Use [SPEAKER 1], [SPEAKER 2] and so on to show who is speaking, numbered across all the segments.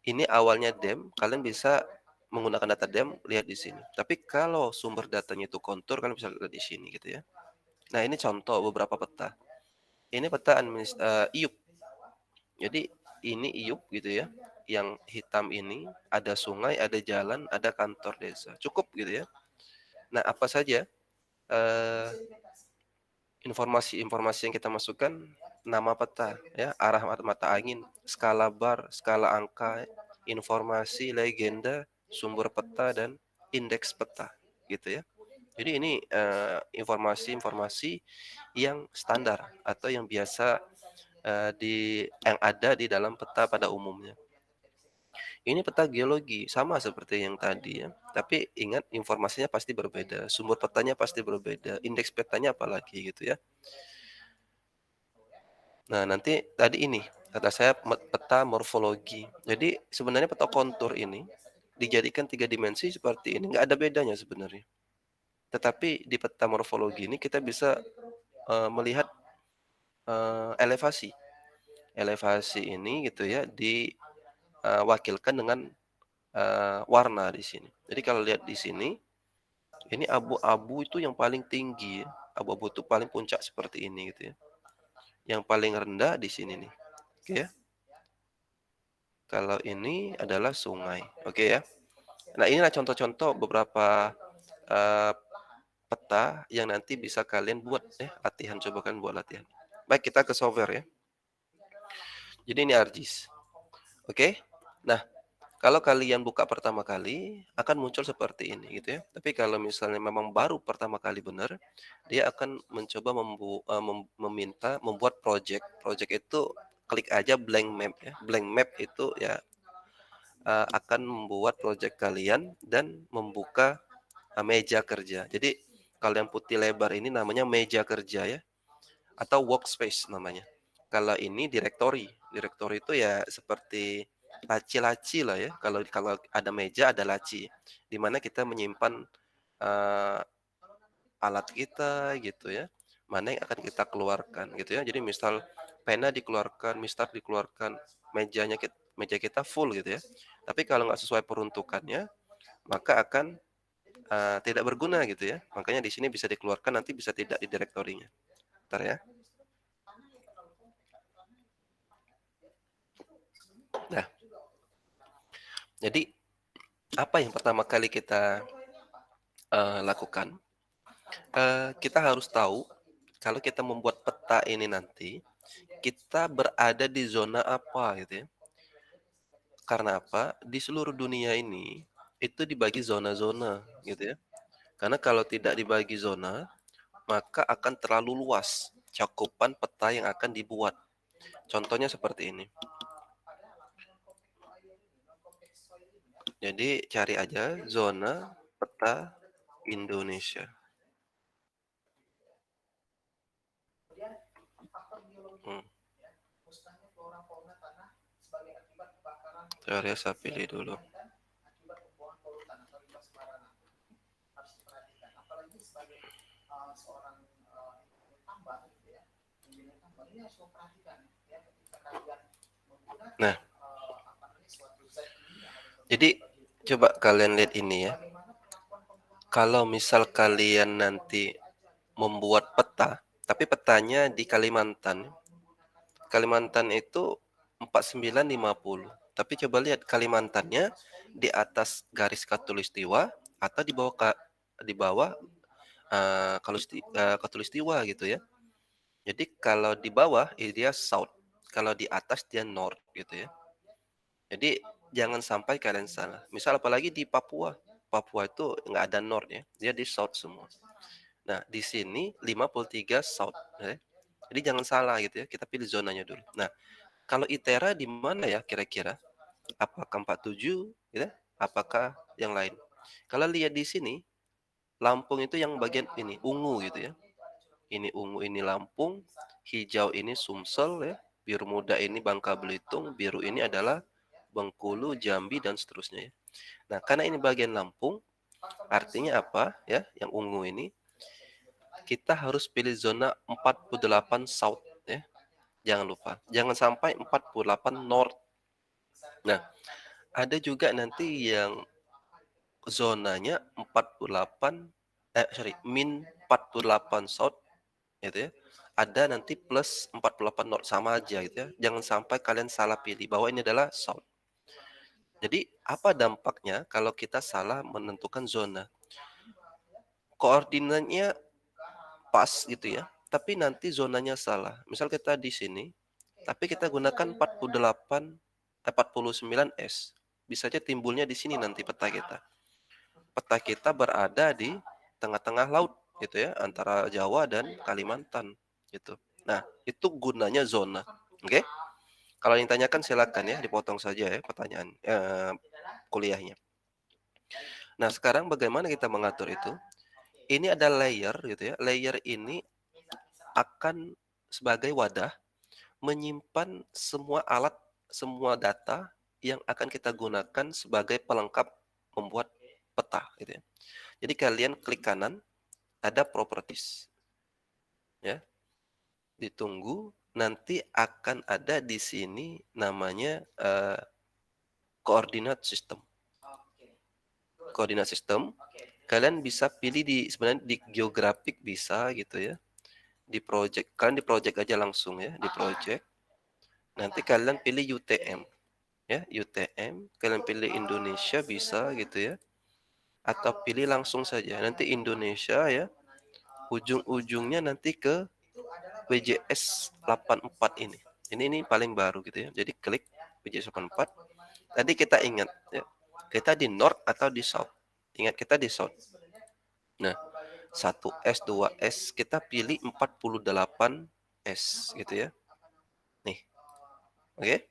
[SPEAKER 1] Ini awalnya DEM, kalian bisa menggunakan data DEM, lihat di sini. Tapi kalau sumber datanya itu kontur, kalian bisa lihat di sini gitu ya. Nah, ini contoh beberapa peta. Ini peta IUP. Jadi ini IUP gitu ya. Yang hitam ini ada sungai, ada jalan, ada kantor desa. Cukup gitu ya. Nah, apa saja eh, informasi-informasi yang kita masukkan, nama peta, ya, arah mata angin, skala bar, skala angka, informasi, legenda, sumber peta, dan indeks peta, gitu ya. Jadi ini informasi-informasi yang standar atau yang biasa yang ada di dalam peta pada umumnya. Ini peta geologi, sama seperti yang tadi ya. Tapi ingat informasinya pasti berbeda, sumber petanya pasti berbeda, indeks petanya apalagi gitu ya. Nah, nanti tadi ini kata saya peta morfologi. Jadi sebenarnya peta kontur ini dijadikan 3 dimensi seperti ini, nggak ada bedanya sebenarnya. Tetapi di peta morfologi ini kita bisa melihat elevasi. Elevasi ini gitu ya diwakilkan dengan warna di sini. Jadi kalau lihat di sini, ini abu-abu itu yang paling tinggi ya. Abu-abu itu paling puncak seperti ini gitu ya. Yang paling rendah di sini nih. Oke ya. Kalau ini adalah sungai. Oke ya. Nah, inilah contoh-contoh beberapa eh, peta yang nanti bisa kalian buat ya, latihan, coba kan buat latihan. Baik, kita ke software ya. Jadi ini ArcGIS. Oke. Nah, kalau kalian buka pertama kali akan muncul seperti ini gitu ya. Tapi kalau misalnya memang baru pertama kali benar, dia akan mencoba meminta membuat project. Project itu klik aja blank map ya. Blank map itu ya akan membuat project kalian dan membuka meja kerja. Jadi kalau yang putih lebar ini namanya meja kerja ya, atau workspace namanya. Kalau ini directory. Directory itu ya seperti laci-laci lah ya. Kalau kalau ada meja ada laci, di mana kita menyimpan eh, alat kita gitu ya. Mana yang akan kita keluarkan gitu ya. Jadi misal pena dikeluarkan, mistar dikeluarkan, meja kita full gitu ya. Tapi kalau nggak sesuai peruntukannya, maka akan tidak berguna gitu ya. Makanya di sini bisa dikeluarkan, nanti bisa tidak di direktorinya. Bentar ya. Nah, jadi apa yang pertama kali kita lakukan? Kita harus tahu kalau kita membuat peta ini nanti, kita berada di zona apa gitu ya. Karena apa? Di seluruh dunia ini itu dibagi zona-zona gitu ya. Karena kalau tidak dibagi zona, maka akan terlalu luas cakupan peta yang akan dibuat. Contohnya seperti ini. Jadi cari aja zona peta Indonesia. Hmm. Saya pilih dulu. Nah, jadi coba kalian lihat ini ya. Kalau misal kalian nanti membuat peta, tapi petanya di Kalimantan. Kalimantan itu 4950. Tapi coba lihat Kalimantannya di atas garis khatulistiwa atau di bawah khatulistiwa gitu ya. Jadi kalau di bawah dia south, kalau di atas dia north gitu ya. Jadi jangan sampai kalian salah. Misal apalagi di Papua. Papua itu nggak ada north ya, dia di south semua. Nah, di sini 53 south ya. Jadi jangan salah gitu ya, kita pilih zonanya dulu. Nah, kalau ITERA di mana ya kira-kira? Apakah 47 gitu? Apakah yang lain? Kalau lihat di sini, Lampung itu yang bagian ini, ungu gitu ya. Ini ungu ini Lampung, hijau ini Sumsel ya, biru muda ini Bangka Belitung, biru ini adalah Bengkulu, Jambi dan seterusnya ya. Nah, karena ini bagian Lampung, artinya apa ya? Yang ungu ini kita harus pilih zona 48 South ya. Jangan lupa, jangan sampai 48 North. Nah, Ada juga nanti yang zonanya 48 min 48 south gitu ya. Ada nanti plus 48 north sama aja gitu ya. Jangan sampai kalian salah pilih bahwa ini adalah south. Jadi apa dampaknya kalau kita salah menentukan zona? Koordinatnya pas gitu ya, tapi nanti zonanya salah. Misal kita di sini, tapi kita gunakan 48, 49S. Bisa aja timbulnya di sini nanti peta kita. Peta kita berada di tengah-tengah laut gitu ya, antara Jawa dan Kalimantan gitu. Nah, itu gunanya zona. Oke? Kalau yang tanyakan silakan ya, dipotong saja ya pertanyaan kuliahnya. Nah, sekarang bagaimana kita mengatur itu? Ini ada layer gitu ya. Layer ini akan sebagai wadah menyimpan semua alat, semua data yang akan kita gunakan sebagai pelengkap membuat peta gitu ya. Jadi kalian klik kanan, ada properties ya. Ditunggu, nanti akan ada di sini namanya koordinat sistem. Koordinat sistem, kalian bisa pilih di sebenarnya di geografik bisa gitu ya. Di project, kalian di project aja langsung ya, di project. Nanti kalian pilih UTM ya, UTM, kalian pilih Indonesia bisa gitu ya. Atau pilih langsung saja nanti Indonesia ya. Ujung-ujungnya nanti ke WJS 84 ini. Ini paling baru gitu ya. Jadi klik WJS 84. Tadi kita ingat ya, kita di north atau di south. Ingat kita di south. Nah, 1S, 2S, kita pilih 48S gitu ya. Nih. Oke.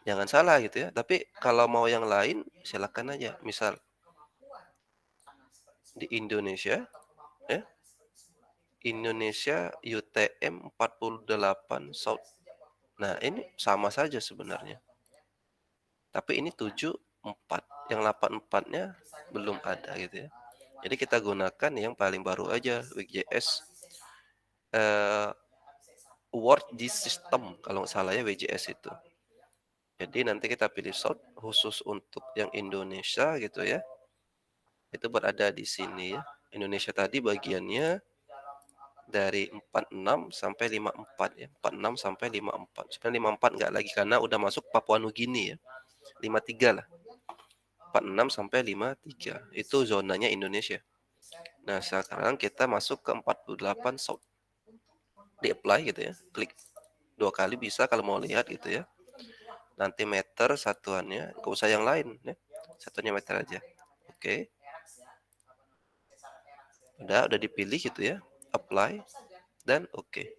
[SPEAKER 1] Jangan salah gitu ya. Tapi kalau mau yang lain silakan aja. Misal di Indonesia ya. Indonesia UTM 48 South. Nah, ini sama saja sebenarnya. Tapi ini 74. Yang 84-nya belum ada gitu ya. Jadi kita gunakan yang paling baru aja, WJS World Gis System kalau nggak salah ya, WJS itu. Jadi nanti kita pilih South khusus untuk yang Indonesia gitu ya. Itu berada di sini ya. Indonesia tadi bagiannya dari 46 sampai 54 ya. 46 sampai 54. Sebenarnya 54 enggak lagi karena udah masuk Papua Nugini ya. 53 lah. 46 sampai 53. Itu zonanya Indonesia. Nah, sekarang kita masuk ke 48 South. Di apply gitu ya. Klik 2 kali bisa kalau mau lihat gitu ya. Nanti meter satuannya, enggak usah yang lain ya. Satunya meter aja. Oke. Udah dipilih gitu ya. Apply dan oke.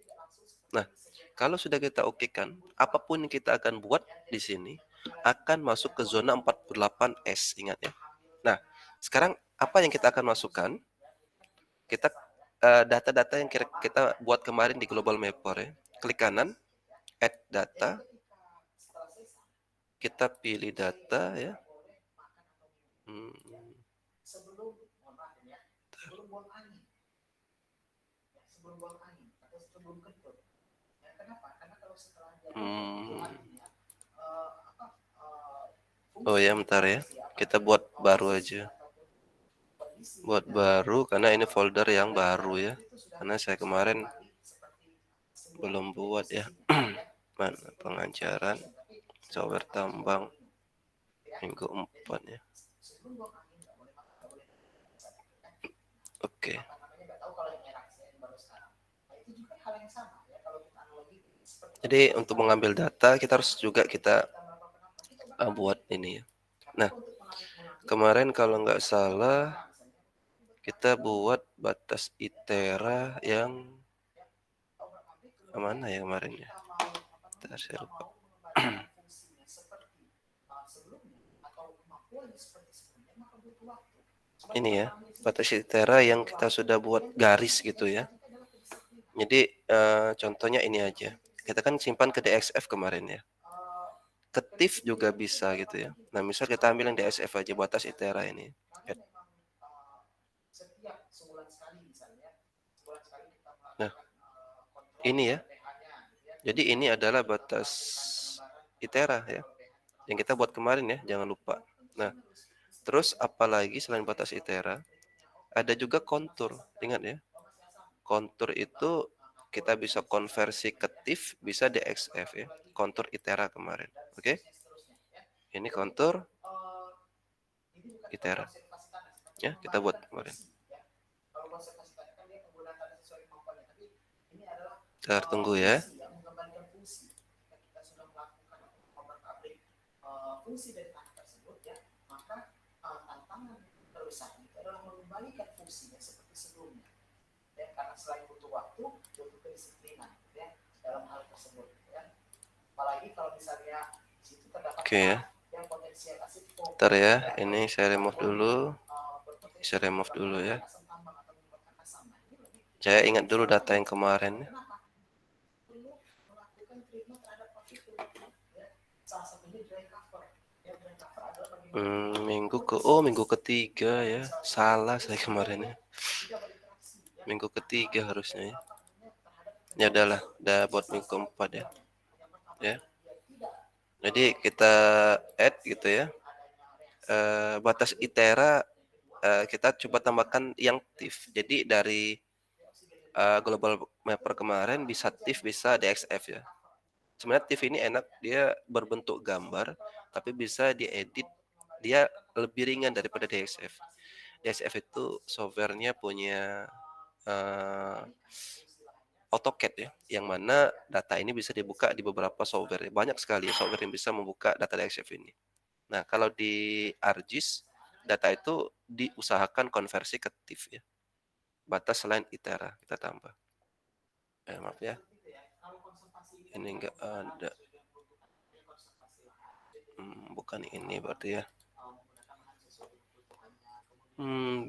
[SPEAKER 1] Nah, kalau sudah kita oke kan, apapun yang kita akan buat di sini akan masuk ke zona 48S, ingat ya. Nah, sekarang apa yang kita akan masukkan? Kita data-data yang kita buat kemarin di Global Mapper ya. Klik kanan, add data. Kita pilih data ya. Hmm. Oh ya, bentar ya. Kita buat baru aja. Buat baru karena ini folder yang baru ya. Karena saya kemarin belum buat ya. Mana pengajaran software tambang minggu 4 ya. Oke. Jadi untuk mengambil data kita harus juga kita buat ini ya. Nah, kemarin kalau nggak salah kita buat batas ITERA yang mana ya kemarin ya? Saya lupa. Ini ya, batas ITERA yang kita sudah buat garis gitu ya. Jadi contohnya ini aja. Kita kan simpan ke DXF kemarin ya. Ke TIFF juga bisa gitu ya. Nah, misal kita ambil yang DXF aja batas ITERA ini. Nah, ini ya. Jadi ini adalah batas ITERA ya. yang kita buat kemarin ya, jangan lupa. Nah, terus apalagi selain batas ITERA, ada juga kontur. Ingat ya, kontur itu kita bisa konversi ke TIFF, bisa DXF ya. Kontur ITERA kemarin. Oke. Ini kontur ITERA. Ya, kita buat kemarin. Kita tunggu ya. Oke ya. Ntar ya, ini saya remove dulu. Saya remove dulu ya. Saya ingat dulu data yang kemarin. Minggu ketiga ya. Salah saya kemarin ya. Minggu ketiga harusnya ya. Ya udahlah, udah buat minggu keempat ya. Ya. Jadi kita add gitu ya. Batas ITERA kita coba tambahkan yang TIFF. Jadi dari global mapper kemarin bisa TIFF, bisa DXF ya. Sebenarnya TIFF ini enak, dia berbentuk gambar, tapi bisa diedit, dia lebih ringan daripada DXF. DXF itu softwarenya punya AutoCAD ya, yang mana data ini bisa dibuka di beberapa software. Banyak sekali software yang bisa membuka data DXF ini. Nah, kalau di ArcGIS, data itu diusahakan konversi ke TIFF ya. Batas selain ITERA kita tambah. Maaf ya. Ini enggak ada. Bukan ini berarti ya.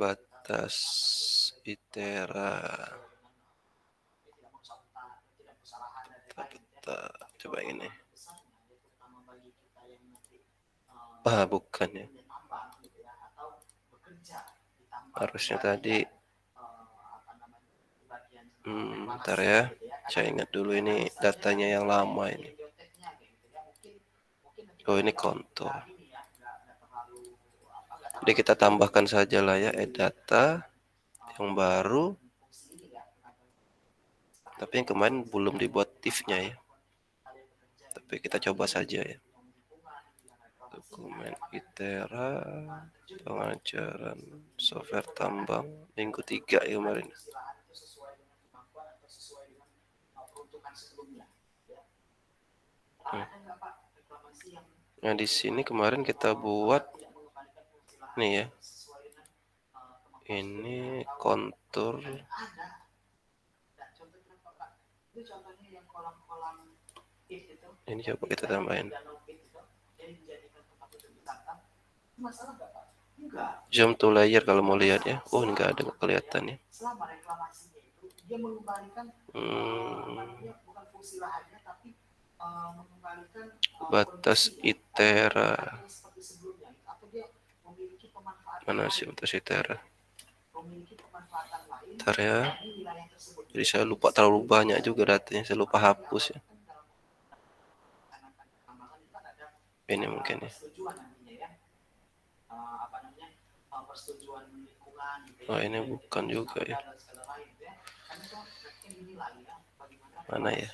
[SPEAKER 1] Batas ITERA. Coba ini. Bukan ya. Harusnya tadi. Bentar ya. Saya ingat dulu ini datanya yang lama ini. Oh, ini kontur. Jadi kita tambahkan saja lah ya, add data yang baru. Tapi yang kemarin belum dibuat TIFF-nya ya. Tapi kita coba saja ya. Dokumen ITERA, pengajaran software tambang minggu 3 ya kemarin. Nah, di sini kemarin kita buat nih ya. Ini kontur. Ini coba kita tambahin. Zoom to layer kalau mau lihat ya. Oh, ini nggak ada kelihatan ya. Batas ITERA. Mana sih batas ITERA? Bentar ya. Jadi saya lupa terlalu banyak juga datanya. Saya lupa hapus ya. Ini mungkin ya. Oh, ini bukan juga ya. Mana ya?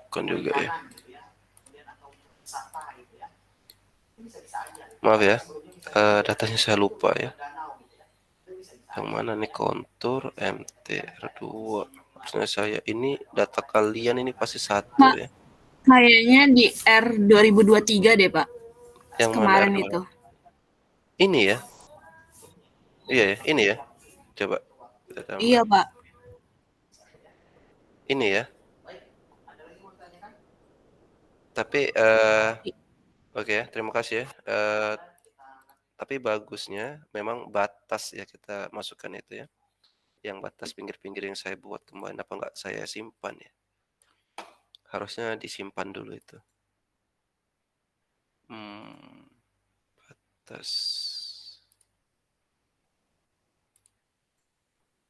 [SPEAKER 1] Bukan juga ya. Maaf ya, datanya saya lupa ya. Yang mana nih, kontur MTR2. Maksudnya saya ini data kalian ini pasti satu ya.
[SPEAKER 2] Kayaknya di R2023 deh Pak.
[SPEAKER 1] Yang
[SPEAKER 2] kemarin
[SPEAKER 1] mana
[SPEAKER 2] itu.
[SPEAKER 1] Ini ya. Iya ya, ini ya. Coba kita tambah.
[SPEAKER 2] Iya Pak.
[SPEAKER 1] Ini ya. Tapi oke, terima kasih ya. Tapi bagusnya memang batas ya kita masukkan itu ya. Yang batas pinggir-pinggir yang saya buat kemarin, apa enggak saya simpan ya? Harusnya disimpan dulu itu. Batas.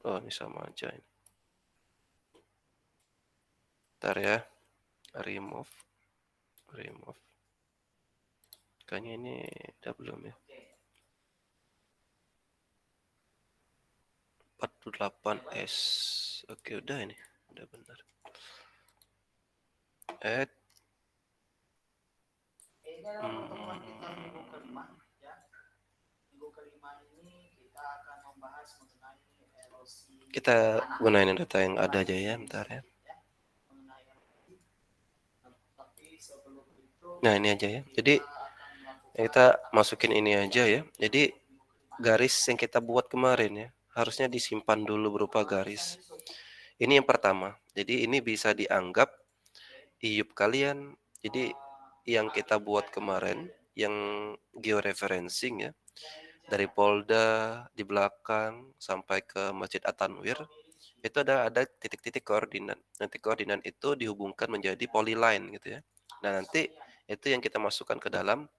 [SPEAKER 1] Oh, ini sama aja ini. Bentar ya. Remove. Kayaknya ini udah belum ya. 48S. Oke, udah ini. Udah benar. Add. Kita gunain data yang ada aja ya, bentar ya. Nah, ini aja ya. Jadi kita masukin ini aja ya. Jadi garis yang kita buat kemarin ya, harusnya disimpan dulu berupa garis. Ini yang pertama. Jadi ini bisa dianggap IUP kalian. Jadi yang kita buat kemarin, yang georeferencing ya, dari Polda di belakang sampai ke Masjid At-Tanwir, itu ada titik-titik koordinat. Nanti koordinat itu dihubungkan menjadi polyline gitu ya. Nah, nanti itu yang kita masukkan ke dalam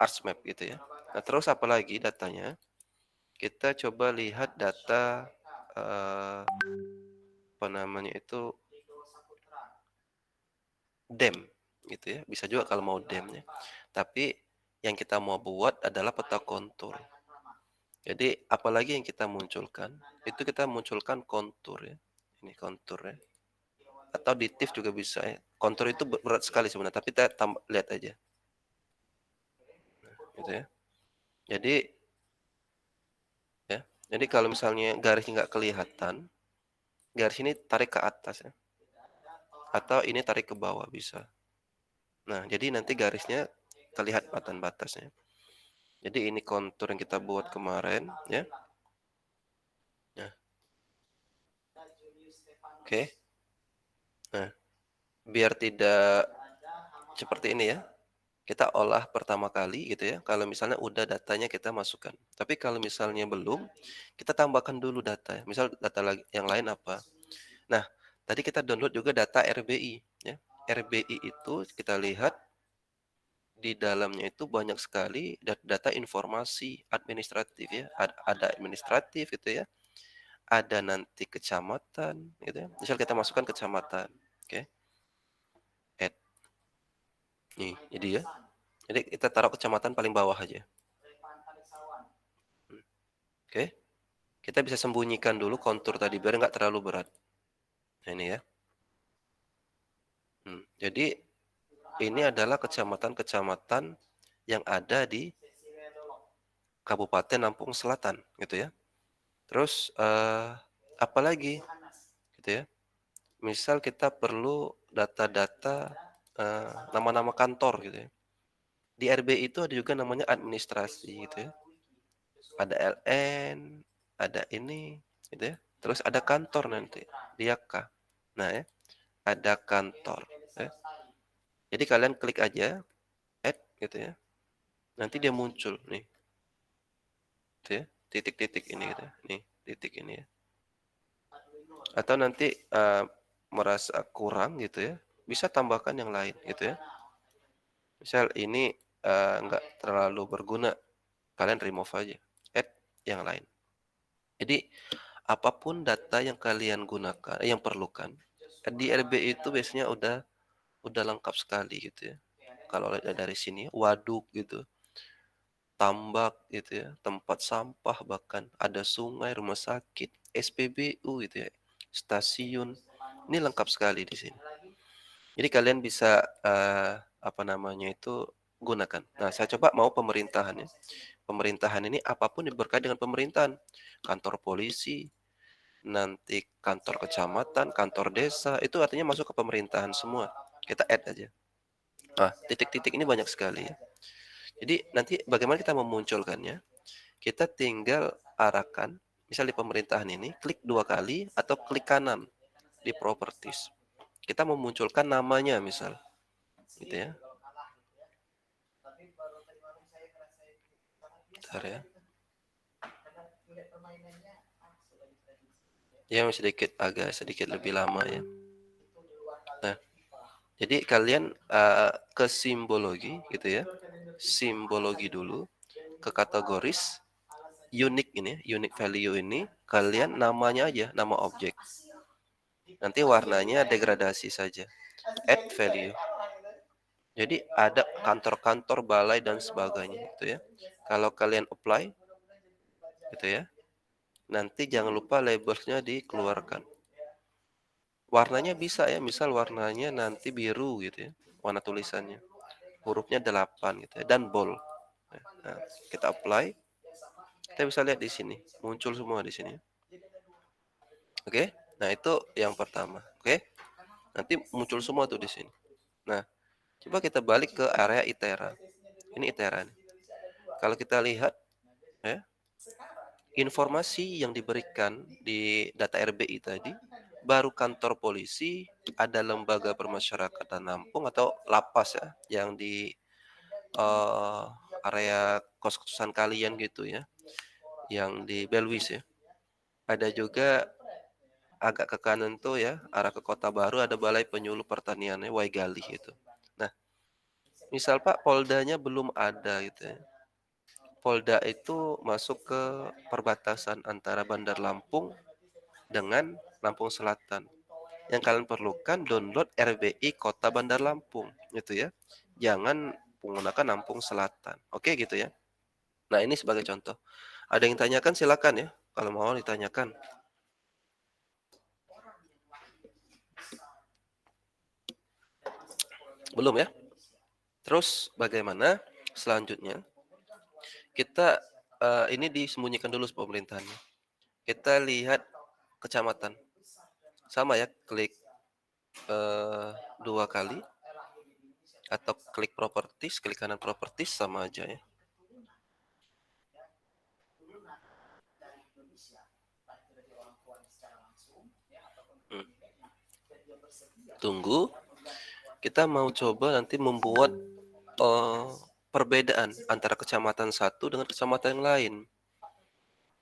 [SPEAKER 1] ArcMap gitu ya. Nah, terus apa lagi datanya? Kita coba lihat data apa namanya itu DEM gitu ya. Bisa juga kalau mau DEM-nya. Tapi yang kita mau buat adalah peta kontur. Jadi apalagi yang kita munculkan, itu kita munculkan kontur ya. Ini kontur ya. Atau di TIFF juga bisa ya. Kontur itu berat sekali sebenarnya, tapi kita lihat aja. Nah, gitu ya. Jadi ya. Jadi kalau misalnya garisnya nggak kelihatan, garis ini tarik ke atas ya. Atau ini tarik ke bawah bisa. Nah, jadi nanti garisnya terlihat batas-batasnya. Jadi ini kontur yang kita buat kemarin ya. Nah, oke. Nah, biar tidak seperti ini ya. Kita olah pertama kali gitu ya. Kalau misalnya udah datanya kita masukkan. Tapi kalau misalnya belum, kita tambahkan dulu data. Misal data lagi yang lain apa? Nah, tadi kita download juga data RBI ya. RBI itu kita lihat di dalamnya itu banyak sekali data informasi administratif ya. Ada administratif itu ya. Ada nanti kecamatan gitu ya. Misal kita masukkan kecamatan. Oke. Add. Nih, jadi ya. Jadi kita taruh kecamatan paling bawah aja. Oke. Kita bisa sembunyikan dulu kontur tadi biar nggak terlalu berat. Nah, ini ya. Jadi ini adalah kecamatan-kecamatan yang ada di Kabupaten Lampung Selatan gitu ya. Terus apalagi gitu ya. Misal kita perlu data-data nama-nama kantor gitu ya. Di RBI itu ada juga namanya administrasi gitu ya. Ada LN, ada ini gitu ya. Terus ada kantor nanti, Diaka. Nah ya, ada kantor ya. Jadi kalian klik aja add gitu ya. Nanti dia muncul nih. Gitu ya. Titik-titik ini gitu ya. Nih, titik ini ya. Atau nanti merasa kurang gitu ya, bisa tambahkan yang lain gitu ya. Misal ini enggak terlalu berguna, kalian remove aja. Add yang lain. Jadi apapun data yang kalian gunakan, yang perlukan di RBI itu biasanya udah lengkap sekali gitu ya. Kalau dari sini waduk gitu, tambak gitu ya, tempat sampah bahkan ada sungai, rumah sakit, SPBU gitu ya, stasiun. Ini lengkap sekali di sini. Jadi kalian bisa apa namanya itu gunakan. Nah, saya coba mau pemerintahan ya. Pemerintahan ini apapun yang berkait dengan pemerintahan, kantor polisi, nanti kantor kecamatan, kantor desa, itu artinya masuk ke pemerintahan semua. Kita add aja. Nah, titik-titik ini banyak sekali ya. Jadi nanti bagaimana kita memunculkannya? Kita tinggal arahkan, misal di pemerintahan ini, klik 2 kali atau klik kanan di properties. Kita memunculkan namanya misal, gitu ya. Bentar ya. Ya agak sedikit lebih lama ya. Nah, jadi kalian ke simbologi gitu ya. Simbologi dulu, ke kategoris. unique ini, unique value ini kalian namanya aja, nama objek. Nanti warnanya degradasi saja. Add value. Jadi ada kantor-kantor, balai dan sebagainya gitu ya. Kalau kalian apply gitu ya. Nanti jangan lupa labelsnya dikeluarkan. Warnanya bisa ya, misal warnanya nanti biru gitu ya. Warna tulisannya. Hurufnya 8 gitu ya dan bold. Nah, kita apply. Kita bisa lihat di sini, muncul semua di sini. Oke. Nah, itu yang pertama. Oke. Nanti muncul semua tuh di sini. Nah, coba kita balik ke area Itera. Ini Itera nih. Kalau kita lihat ya, informasi yang diberikan di data RBI tadi baru kantor polisi, ada lembaga permasyarakatan Lampung atau lapas ya yang di eh, area kos-kosan kalian gitu ya, yang di Belwis ya. Ada juga agak ke kanan tuh ya, arah ke Kota Baru ada Balai Penyuluh Pertaniannya Waigalih itu. Nah, misal Pak Poldanya belum ada gitu ya. Polda itu masuk ke perbatasan antara Bandar Lampung dengan Lampung Selatan. Yang kalian perlukan download RBI Kota Bandar Lampung gitu ya. Jangan menggunakan Lampung Selatan. Oke gitu ya. Nah, ini sebagai contoh. Ada yang tanyakan silakan ya. Kalau mau ditanyakan. Belum ya? Terus bagaimana selanjutnya? Kita ini disembunyikan dulu pemerintahannya. Kita lihat kecamatan. Sama ya, klik dua kali atau klik properties, klik kanan properties sama aja ya. Hmm. Tunggu. Kita mau coba nanti membuat perbedaan antara kecamatan satu dengan kecamatan yang lain.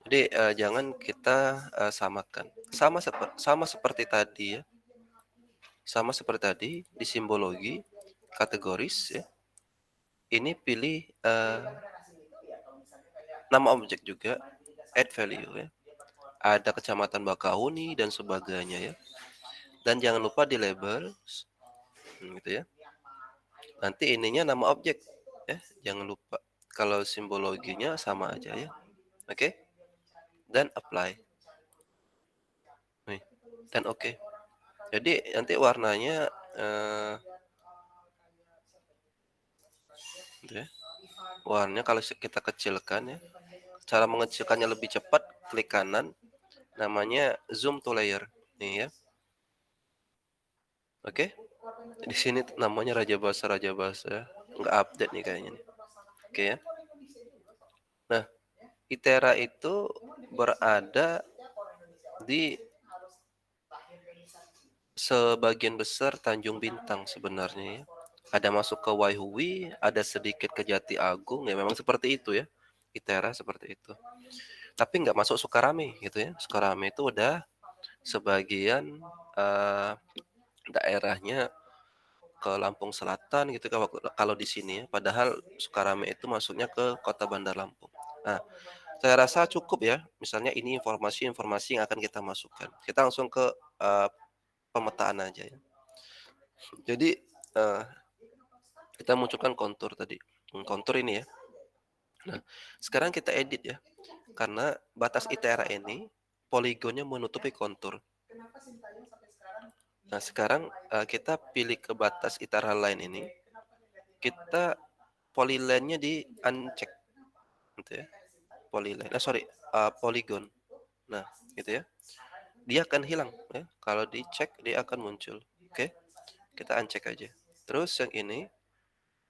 [SPEAKER 1] Jadi jangan kita samakan. Sama seperti tadi ya. Sama seperti tadi di simbologi kategoris ya. Ini pilih nama objek juga, add value ya. Ada kecamatan Bakahuni dan sebagainya ya. Dan jangan lupa di label gitu ya. Nanti ininya nama objek ya, jangan lupa. Kalau simbologinya sama aja ya. Oke. Dan apply. Nih. Dan oke. Jadi nanti warnanya gitu ya. Warnanya kalau kita kecilkan ya. Cara mengecilkannya lebih cepat, klik kanan. Namanya zoom to layer. Nih ya. Oke. Di sini namanya Raja Basa. Nggak update nih kayaknya nih. Oke ya. Nah, Itera itu berada di sebagian besar Tanjung Bintang sebenarnya ya. Ada masuk ke Waihui, ada sedikit ke Jati Agung, ya memang seperti itu ya. Itera seperti itu. Tapi nggak masuk Sukarame gitu ya. Sukarame itu udah sebagian daerahnya ke Lampung Selatan gitu kalau di sini ya. Padahal Sukarame itu masuknya ke Kota Bandar Lampung. Nah, saya rasa cukup ya. Misalnya ini informasi-informasi yang akan kita masukkan. Kita langsung ke pemetaan aja ya. Jadi kita munculkan kontur tadi. Kontur ini ya. Nah, sekarang kita edit ya. Karena batas ITERA ini poligonnya menutupi kontur. Nah, sekarang kita pilih ke batas ITERA line ini. Kita polyline-nya di uncheck gitu ya. Polyline. Polygon. Nah, gitu ya. Dia akan hilang ya. Kalau dicek dia akan muncul. Oke. Kita uncheck aja. Terus yang ini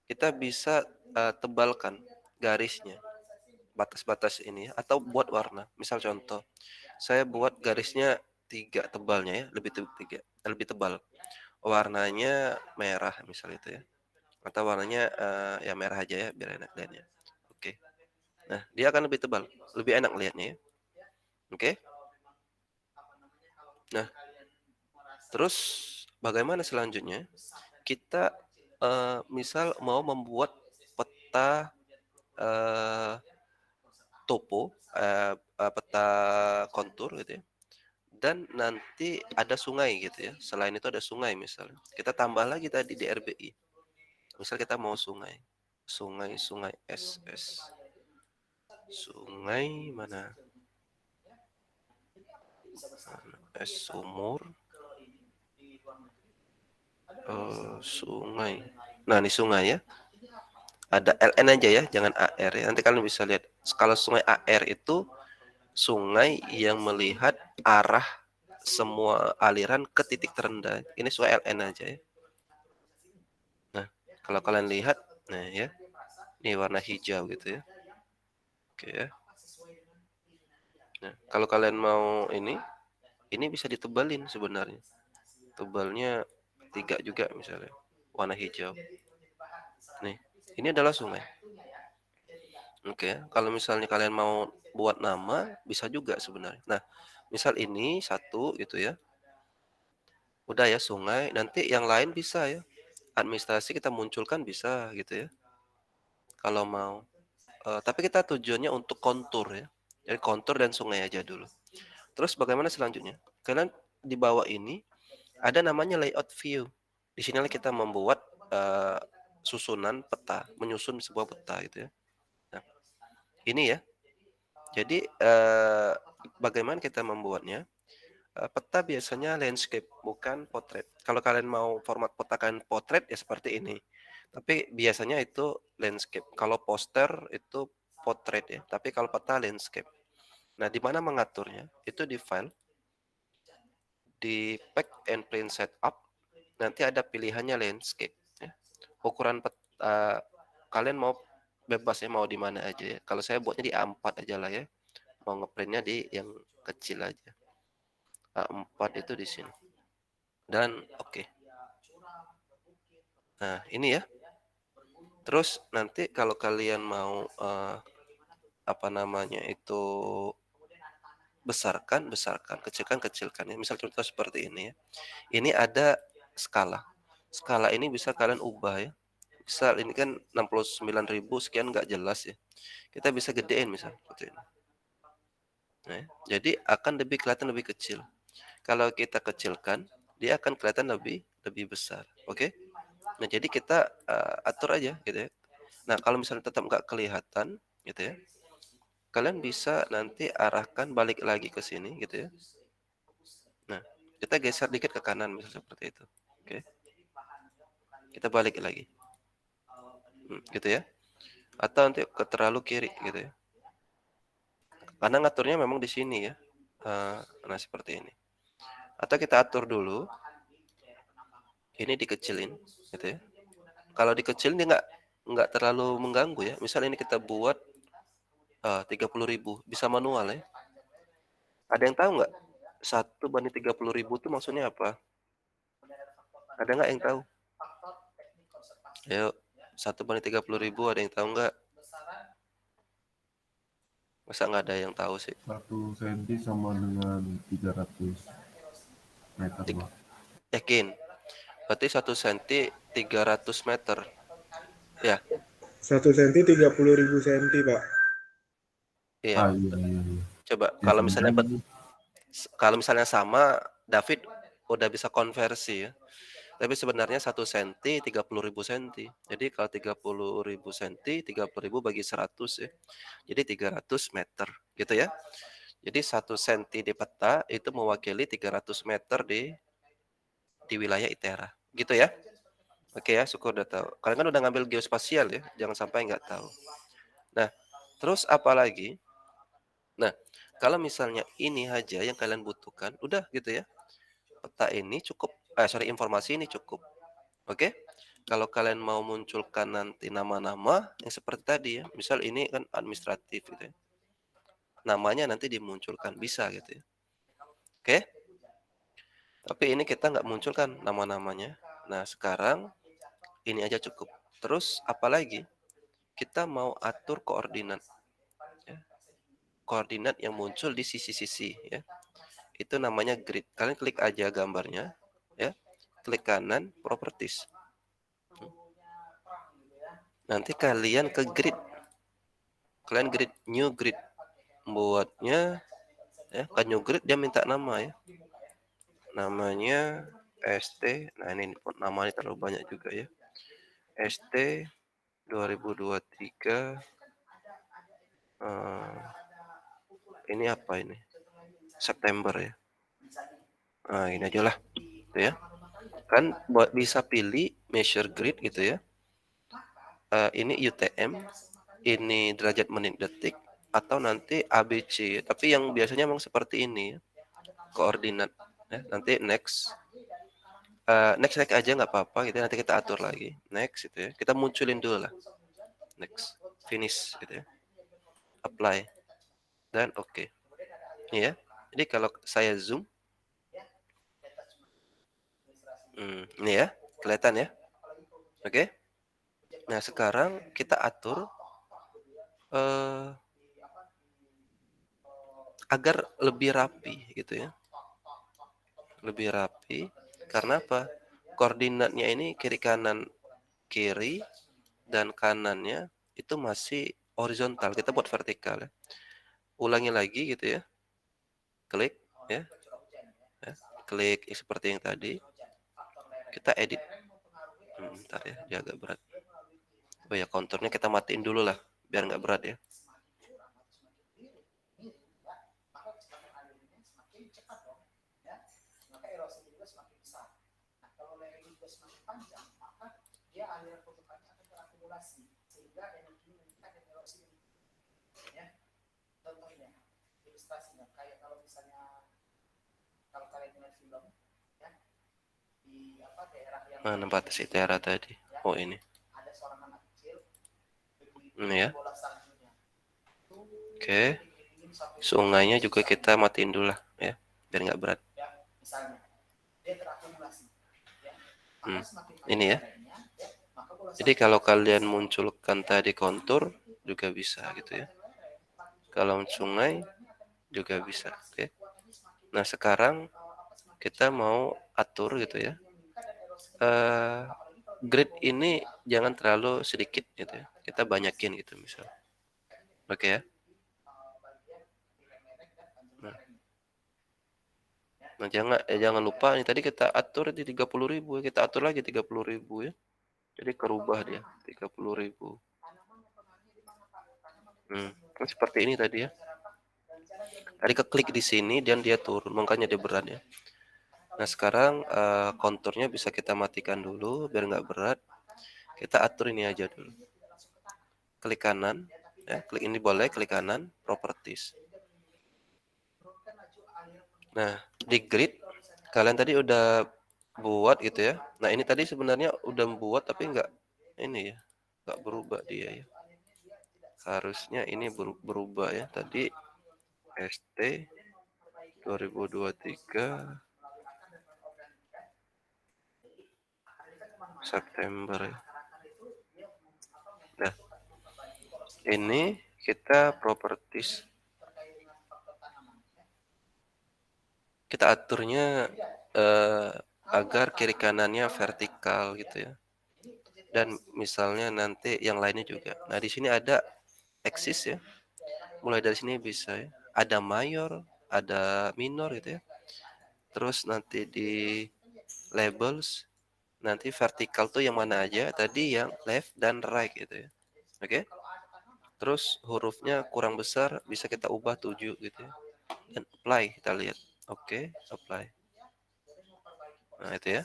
[SPEAKER 1] kita bisa tebalkan garisnya, batas-batas ini ya, atau buat warna. Misal contoh, saya buat garisnya 3 tebalnya ya, lebih tebal. Warnanya merah misal itu ya. Atau warnanya ya merah aja ya biar enak lihatnya. Oke. Nah, dia akan lebih tebal, lebih enak lihatnya ya. Oke. Nah, terus bagaimana selanjutnya? Kita misal mau membuat peta topo, peta kontur gitu ya, dan nanti ada sungai gitu ya. Selain itu ada sungai misalnya. Kita tambah lagi tadi di RBI. Misal kita mau sungai. Sungai SS. Sungai mana? S sumur. Sungai. Nah, ini sungai ya. Ada LN aja ya, jangan AR ya. Nanti kalian bisa lihat. Kalau sungai AR itu sungai yang melihat arah semua aliran ke titik terendah. Ini sungai LN aja ya. Nah, kalau kalian lihat, nah ya, ini warna hijau gitu ya. Oke ya. Nah, kalau kalian mau ini bisa ditebalin sebenarnya. Tebalnya 3 juga misalnya, warna hijau. Nih, ini adalah sungai. Oke, kalau misalnya kalian mau buat nama, bisa juga sebenarnya. Nah, misal ini satu gitu ya. Udah ya sungai, nanti yang lain bisa ya. Administrasi kita munculkan bisa gitu ya. Kalau mau. Tapi kita tujuannya untuk kontur ya. Jadi kontur dan sungai aja dulu. Terus bagaimana selanjutnya? Kalian di bawah ini ada namanya layout view. Di sinilah kita membuat susunan peta, menyusun sebuah peta gitu ya. Nah, ini ya. Jadi bagaimana kita membuatnya? Peta biasanya landscape, bukan potret. Kalau kalian mau format peta kalian potret ya seperti ini. Tapi biasanya itu landscape. Kalau poster itu potret ya. Tapi kalau peta landscape. Nah, di mana mengaturnya? Itu di file, di pack and print setup. Nanti ada pilihannya landscape. Ya. Ukuran peta kalian mau bebas ya, mau di mana aja ya. Kalau saya buatnya di A4 aja lah ya. Mau ngeprintnya di yang kecil aja. A4 itu di sini. Dan oke. Nah, ini ya. Terus nanti kalau kalian mau apa namanya itu besarkan, kecilkan ya. Misal contoh seperti ini ya. Ini ada skala. Skala ini bisa kalian ubah ya. Misal ini kan 69.000 sekian nggak jelas ya. Kita bisa gedein misal seperti ini. Nah, ya. Jadi akan lebih kelihatan lebih kecil. Kalau kita kecilkan, dia akan kelihatan lebih besar. Oke? Nah, jadi kita atur aja gitu ya. Nah, kalau misalnya tetap nggak kelihatan gitu ya, kalian bisa nanti arahkan balik lagi ke sini gitu ya. Nah, kita geser dikit ke kanan misalnya seperti itu. Oke. Kita balik lagi. Gitu ya. Atau nanti ke terlalu kiri gitu ya. Karena ngaturnya memang di sini ya. Nah, seperti ini. Atau kita atur dulu. Ini dikecilin gitu ya. Kalau dikecilin dia nggak terlalu mengganggu ya. Misal ini kita buat 30.000, bisa manual ya. Ada yang tahu nggak? 1/30.000 itu maksudnya apa? Ada nggak yang tahu? Ayo, 1/30.000 ada yang tahu nggak? Masa nggak ada yang tahu sih?
[SPEAKER 3] 1 senti sama dengan 300 meter, Bang.
[SPEAKER 1] Yakin? Berarti 1 senti 300 meter. Ya,
[SPEAKER 4] 1 senti 30.000 senti, Pak.
[SPEAKER 1] iya.
[SPEAKER 3] Iya.
[SPEAKER 1] Coba
[SPEAKER 3] Ya,
[SPEAKER 1] kalau misalnya sama, David udah bisa konversi ya. Tapi sebenarnya 1 senti 30.000 senti. Jadi kalau 30.000 senti, 30.000 bagi 100 ya. Jadi 300 meter gitu ya. Jadi 1 senti di peta itu mewakili 300 meter di wilayah ITERA. Gitu ya. Oke ya, syukur udah tahu. Kalian kan udah ngambil geospasial ya, jangan sampai nggak tahu. Nah, terus apa lagi? Nah, kalau misalnya ini aja yang kalian butuhkan, udah gitu ya. Peta ini cukup, informasi ini cukup. Oke? Kalau kalian mau munculkan nanti nama-nama yang seperti tadi ya, misal ini kan administratif gitu ya. Namanya nanti dimunculkan bisa gitu ya. Oke? Tapi ini kita nggak munculkan nama-namanya. Nah, sekarang ini aja cukup. Terus apalagi? Kita mau atur koordinat. Ya. Koordinat yang muncul di sisi-sisi ya. Itu namanya grid. Kalian klik aja gambarnya ya. Klik kanan properties. Nanti kalian ke grid. Kalian grid new grid. buatnya ya, kan new grid dia minta nama ya. Namanya ST. Nah, ini namanya terlalu banyak juga ya. ST 2023 ini apa ini? September ya. Nah, ini aja lah. Gitu ya. Kan buat bisa pilih measure grid gitu ya. Ini UTM, ini derajat menit detik, atau nanti ABC. Tapi yang biasanya memang seperti ini ya. Koordinat. Ya, nanti next. Next aja nggak apa-apa gitu ya. Nanti kita atur lagi. Next gitu ya. Kita munculin dulu lah. Next. Finish gitu ya. Apply. Dan oke. Ini ya. Jadi kalau saya zoom. Ini ya. Kelihatan ya. Oke. Nah, sekarang kita atur agar lebih rapi gitu ya. Lebih rapi. Karena apa? Koordinatnya ini kiri dan kanannya itu masih horizontal. Kita buat vertikal ya. Ulangi lagi gitu ya. Klik ya. Klik seperti yang tadi. Kita edit. Bentar ya, dia agak berat. Oh ya, konturnya kita matiin dulu lah, biar nggak berat ya. Mana batas Itera tadi? Oh ini. Ini ya. Oke. Sungainya juga kita matiin dulu lah ya, biar nggak berat. Ini ya. Jadi kalau kalian munculkan tadi kontur juga bisa gitu ya. Kalau sungai juga bisa. Oke. Nah sekarang kita mau atur gitu ya. Grid ini jangan terlalu sedikit gitu ya. Kita banyakin gitu misal. Oke ya. Nah jangan lupa ini tadi kita atur di 30.000 ya. Kita atur lagi 30.000 ya. Jadi kerubah dia 30.000. Kan seperti ini tadi ya. Tadi keklik di sini dan dia turun, makanya dia berat ya. Nah sekarang konturnya bisa kita matikan dulu biar nggak berat. Kita atur ini aja dulu. Klik kanan, ya, klik ini boleh, klik kanan, properties. Nah di grid kalian tadi udah buat gitu ya. Nah ini tadi sebenarnya udah buat tapi nggak ini ya, nggak berubah dia ya. Harusnya ini berubah ya. Tadi ST 2023 September ya. Nah, ini kita properties. Kita aturnya agar kiri kanannya vertikal gitu ya. Dan misalnya nanti yang lainnya juga. Nah, di sini ada axis ya. Mulai dari sini bisa ya. Ada mayor, ada minor gitu ya. Terus nanti di labels nanti vertikal tuh yang mana aja? Tadi yang left dan right gitu ya. Oke. Terus hurufnya kurang besar bisa kita ubah 7 gitu ya. Dan apply kita lihat. Oke, apply. Nah, itu ya.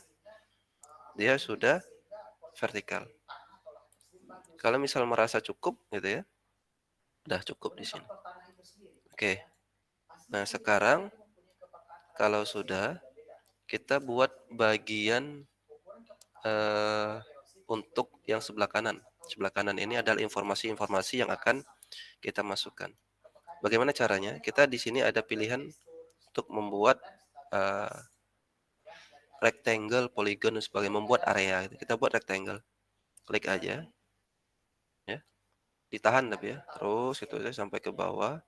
[SPEAKER 1] Dia sudah vertikal. Kalau misal merasa cukup gitu ya. Udah cukup di sini. Oke. Nah, sekarang kalau sudah kita buat bagian untuk yang sebelah kanan. Sebelah kanan ini adalah informasi-informasi yang akan kita masukkan. Bagaimana caranya? Kita di sini ada pilihan untuk membuat rectangle, polygon, dan sebagainya, membuat area. Kita buat rectangle. Klik aja. Ya. Ditahan tapi ya. Terus itu aja sampai ke bawah.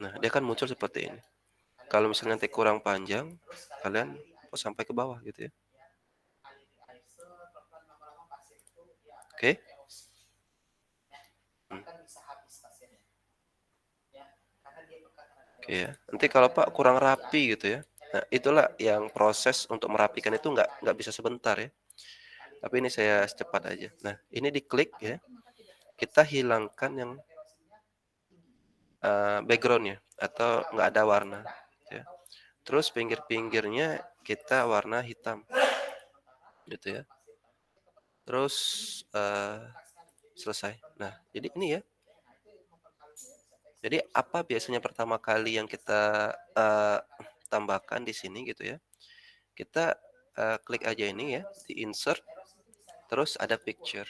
[SPEAKER 1] Nah, dia kan muncul seperti ini. Kalau misalnya nanti kurang panjang, kalian sampai ke bawah gitu ya. Oke. Oke ya. Nanti kalau Pak kurang rapi gitu ya. Nah, itulah yang proses untuk merapikan itu nggak bisa sebentar ya. Tapi ini saya cepat aja. Nah, ini diklik ya. Kita hilangkan yang backgroundnya atau nggak ada warna. Ya. Terus pinggir-pinggirnya kita warna hitam, gitu ya. Terus selesai. Nah, jadi ini ya. Jadi apa biasanya pertama kali yang kita tambahkan di sini gitu ya? Kita klik aja ini ya, di insert, terus ada picture.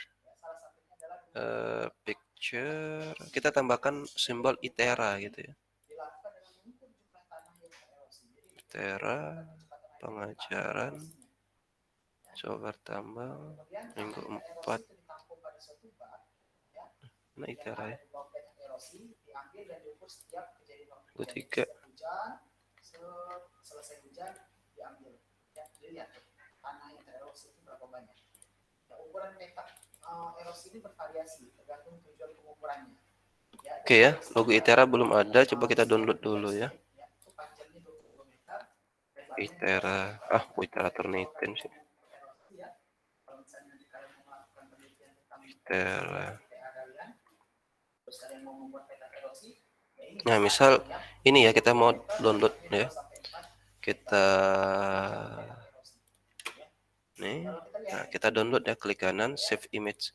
[SPEAKER 1] Picture, kita tambahkan simbol Itera gitu ya. Itera, pengajaran, coba tambang, minggu 4. Nah, Itera ya. Minggu 3. Oke ya, logo Itera belum ada, coba kita download dulu ya. Itera, Itera Turnitin sih. Itera. Nah, misal ini ya kita mau download ya. Kita nih, nah kita download ya, klik kanan, save image.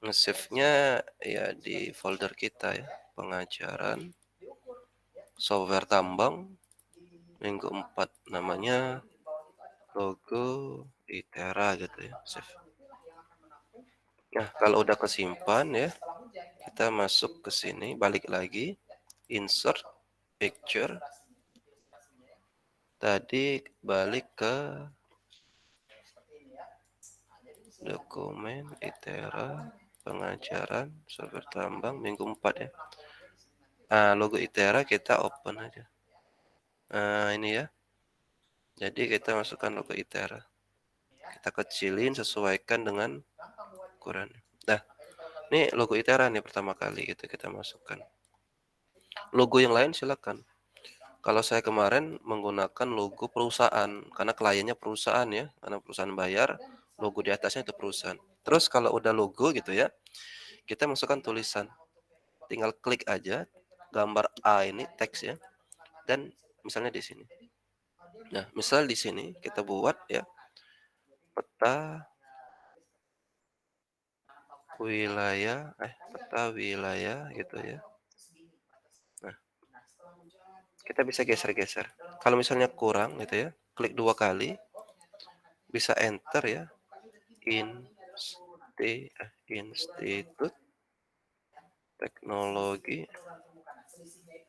[SPEAKER 1] Nge-save-nya ya di folder kita ya, pengajaran, software tambang, minggu 4, namanya logo Itera gitu ya, save. Nah, kalau udah kesimpan ya, kita masuk ke sini, balik lagi, insert, picture, tadi balik ke dokumen Itera, pengajaran, software tambang, minggu 4 ya. Logo Itera kita open aja. Ini ya. Jadi kita masukkan logo Itera. Kita kecilin, sesuaikan dengan ukuran. Nah, ini logo Itera nih pertama kali gitu kita masukkan. Logo yang lain silakan. Kalau saya kemarin menggunakan logo perusahaan karena kliennya perusahaan ya, karena perusahaan bayar, logo di atasnya itu perusahaan. Terus kalau udah logo gitu ya, kita masukkan tulisan. Tinggal klik aja gambar A ini teks ya. Dan misalnya di sini. Nah, misal di sini kita buat ya peta wilayah gitu ya. Nah, kita bisa geser-geser. Kalau misalnya kurang gitu ya, klik 2 kali, bisa enter ya. Institut Teknologi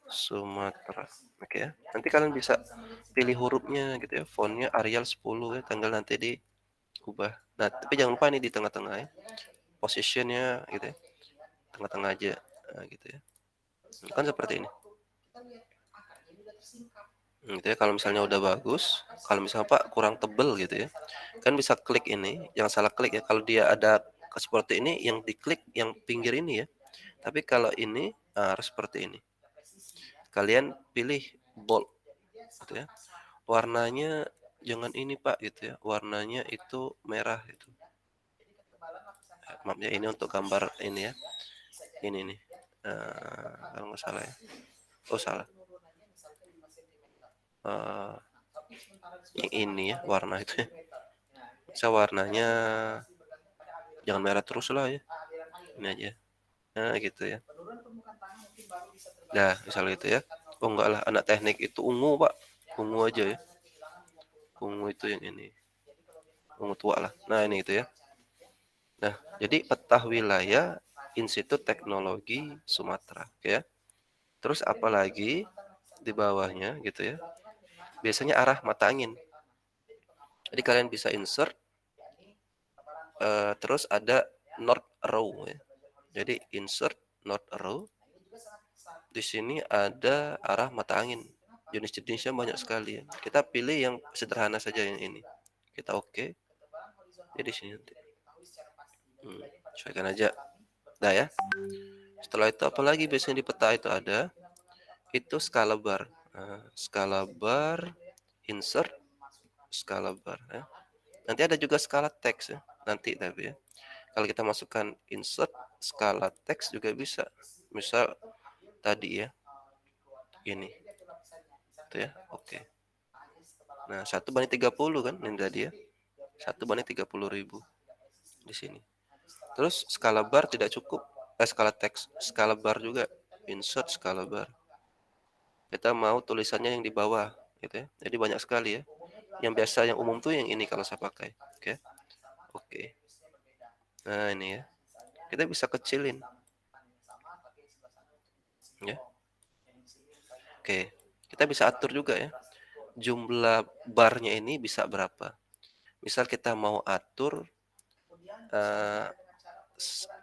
[SPEAKER 1] Sumatera. Oke ya. Nanti kalian bisa pilih hurufnya gitu ya. Fontnya Arial 10 ya, tinggal nanti diubah. Nah, tapi jangan lupa ini di tengah-tengah ya. Positionnya gitu ya. Tengah-tengah aja. Nah, gitu ya. Kan seperti ini. Gitu ya, kalau misalnya udah bagus, kalau misalnya Pak kurang tebel gitu ya, kan bisa klik ini, jangan salah klik ya. Kalau dia ada seperti ini, yang diklik yang pinggir ini ya. Tapi kalau ini harus seperti ini. Kalian pilih bold, gitu ya. Warnanya jangan ini Pak gitu ya. Warnanya itu merah itu. Maaf ya, ini untuk gambar ini ya. Ini nih. Kalau nggak salah ya. Oh salah. Yang ini ya warna itu ya. Saya warnanya jangan merah terus lah ya. Ini aja. Nah gitu ya. Nah misal gitu ya. Oh enggak lah, anak teknik itu ungu Pak. Ungu aja ya. Ungu itu yang ini. Ungu tua lah. Nah ini gitu ya. Nah jadi peta wilayah Institut Teknologi Sumatera. Ya. Terus apalagi di bawahnya gitu ya. Biasanya arah mata angin. Jadi kalian bisa insert. Terus ada north row ya. Jadi insert north row. Di sini ada arah mata angin. Jenis-jenisnya banyak sekali ya. Kita pilih yang sederhana saja yang ini. Kita oke. Jadi di sini nanti. Sesuaikan aja. Nah ya. Setelah itu apalagi biasanya di peta itu ada. itu skala bar. Skala bar, insert, skala bar ya. Nanti ada juga skala teks ya. Nanti tapi ya. Kalau kita masukkan insert skala teks juga bisa. Misal tadi ya. Ini. Itu ya. Oke. Nah, 1/30 kan ini tadi ya. 1/30.000 di sini. Terus skala bar tidak cukup. Skala teks, skala bar juga. Insert skala bar. Kita mau tulisannya yang di bawah gitu ya. Jadi banyak sekali ya. Yang biasa yang umum tuh yang ini kalau saya pakai. Oke. Oke. Nah, ini ya. Kita bisa kecilin. Ya. Oke. Kita bisa atur juga ya. Jumlah barnya ini bisa berapa. Misal kita mau atur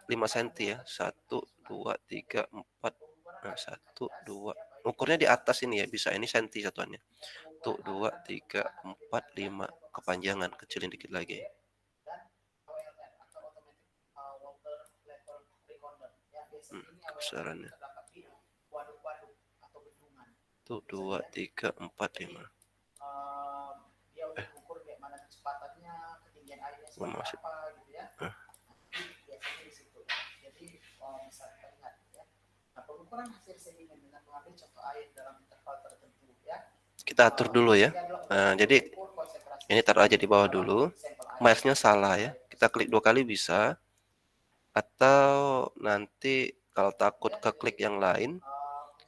[SPEAKER 1] 5 cm ya. 1, 2, 3, 4. Nah, 1, 2. Ukurnya di atas ini ya. Bisa ini senti satuannya. 1, 2, 3, 4, 5. Kepanjangan. Kecilin dikit lagi. Kebesarannya. 1, 2, 3, 4, 5. Masih. Kita atur dulu ya. Nah, jadi ini taruh aja di bawah dulu. Milesnya salah ya. Kita klik 2 kali bisa. Atau nanti kalau takut ke klik yang lain,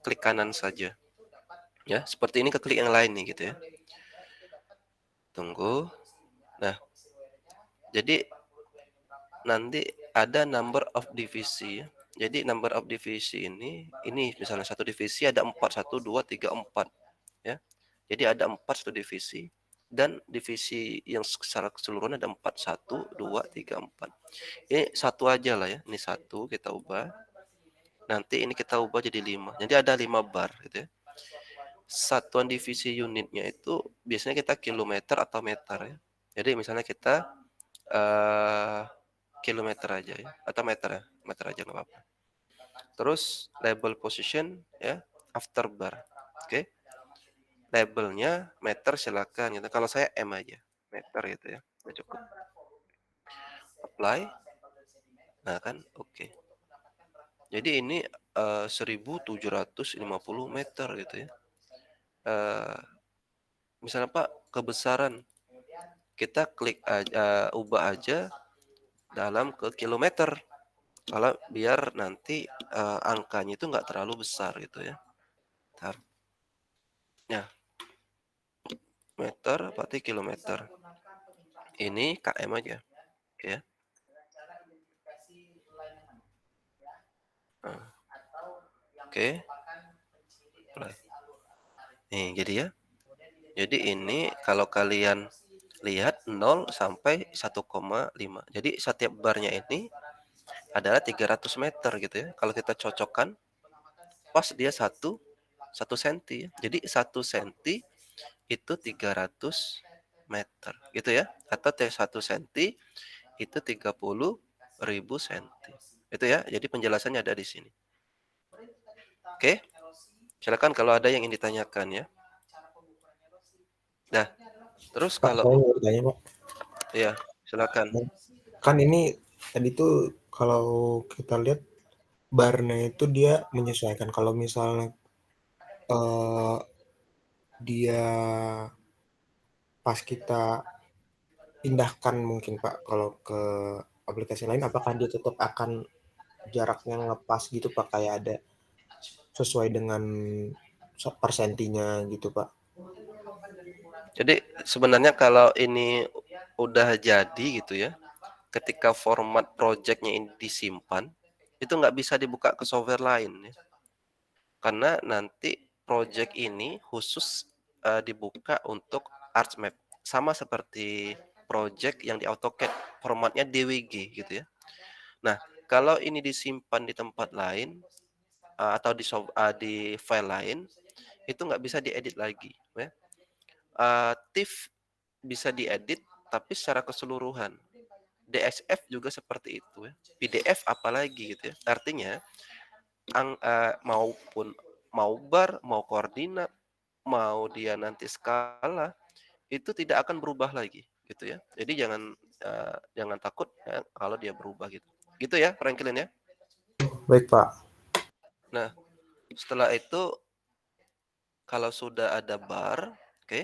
[SPEAKER 1] klik kanan saja. Ya, seperti ini ke klik yang lain nih gitu ya. Tunggu. Nah, jadi nanti ada number of divisi. Jadi number of divisi ini misalnya satu divisi ada 4, 1, 2, 3, 4 ya. Jadi ada 4 satu divisi dan divisi yang secara keseluruhan ada 4, 1, 2, 3, 4. Ini satu aja lah ya. Ini satu kita ubah. Nanti ini kita ubah jadi 5. Jadi ada 5 bar gitu ya. Satuan divisi unitnya itu biasanya kita kilometer atau meter ya. Jadi misalnya kita kilometer aja ya atau meter ya, meter aja nggak apa-apa. Terus label position ya after bar. Oke. Labelnya meter silakan gitu. Kalau saya M aja, meter gitu ya. Udah cukup. Apply. Nah kan oke. Jadi ini 1750 meter gitu ya. Misalnya Pak kebesaran kita klik aja, ubah aja dalam ke kilometer. Kalau biar nanti angkanya itu nggak terlalu besar gitu ya. Bentar. Nah, meter berarti kilometer. Ini km aja, oke ya. Oke. Nih, jadi ya. Jadi ini kalau kalian lihat 0 sampai 1,5. Jadi setiap barnya ini adalah 300 meter gitu ya. Kalau kita cocokkan pas dia 1 senti. Jadi 1 senti itu 300 meter gitu ya. Atau 1 senti itu 30.000 senti. Itu ya. Jadi penjelasannya ada di sini. Oke. Silakan kalau ada yang ingin ditanyakan ya. Nah, terus
[SPEAKER 5] Pak,
[SPEAKER 1] kalau
[SPEAKER 5] saya mau bertanya, Pak.
[SPEAKER 1] ya, silakan.
[SPEAKER 5] Kan ini tadi tuh kalau kita lihat barnya itu dia menyesuaikan. Kalau misalnya dia pas kita pindahkan mungkin Pak kalau ke aplikasi lain, apakah dia tetap akan jaraknya ngepas gitu Pak, kayak ada sesuai dengan persentinya gitu Pak?
[SPEAKER 1] Jadi sebenarnya kalau ini udah jadi gitu ya, ketika format projectnya ini disimpan, itu nggak bisa dibuka ke software lain ya. Karena nanti project ini khusus dibuka untuk ArchMap. Sama seperti project yang di AutoCAD, formatnya DWG gitu ya. Nah, kalau ini disimpan di tempat lain atau di file lain, itu nggak bisa diedit lagi ya. TIFF bisa diedit tapi secara keseluruhan. DXF juga seperti itu ya. PDF apalagi gitu ya. Artinya maupun mau bar, mau koordinat, mau dia nanti skala, itu tidak akan berubah lagi gitu ya. Jadi jangan takut ya kalau dia berubah gitu. Gitu ya Franklin ya.
[SPEAKER 5] Baik, Pak.
[SPEAKER 1] Nah, setelah itu kalau sudah ada bar, oke,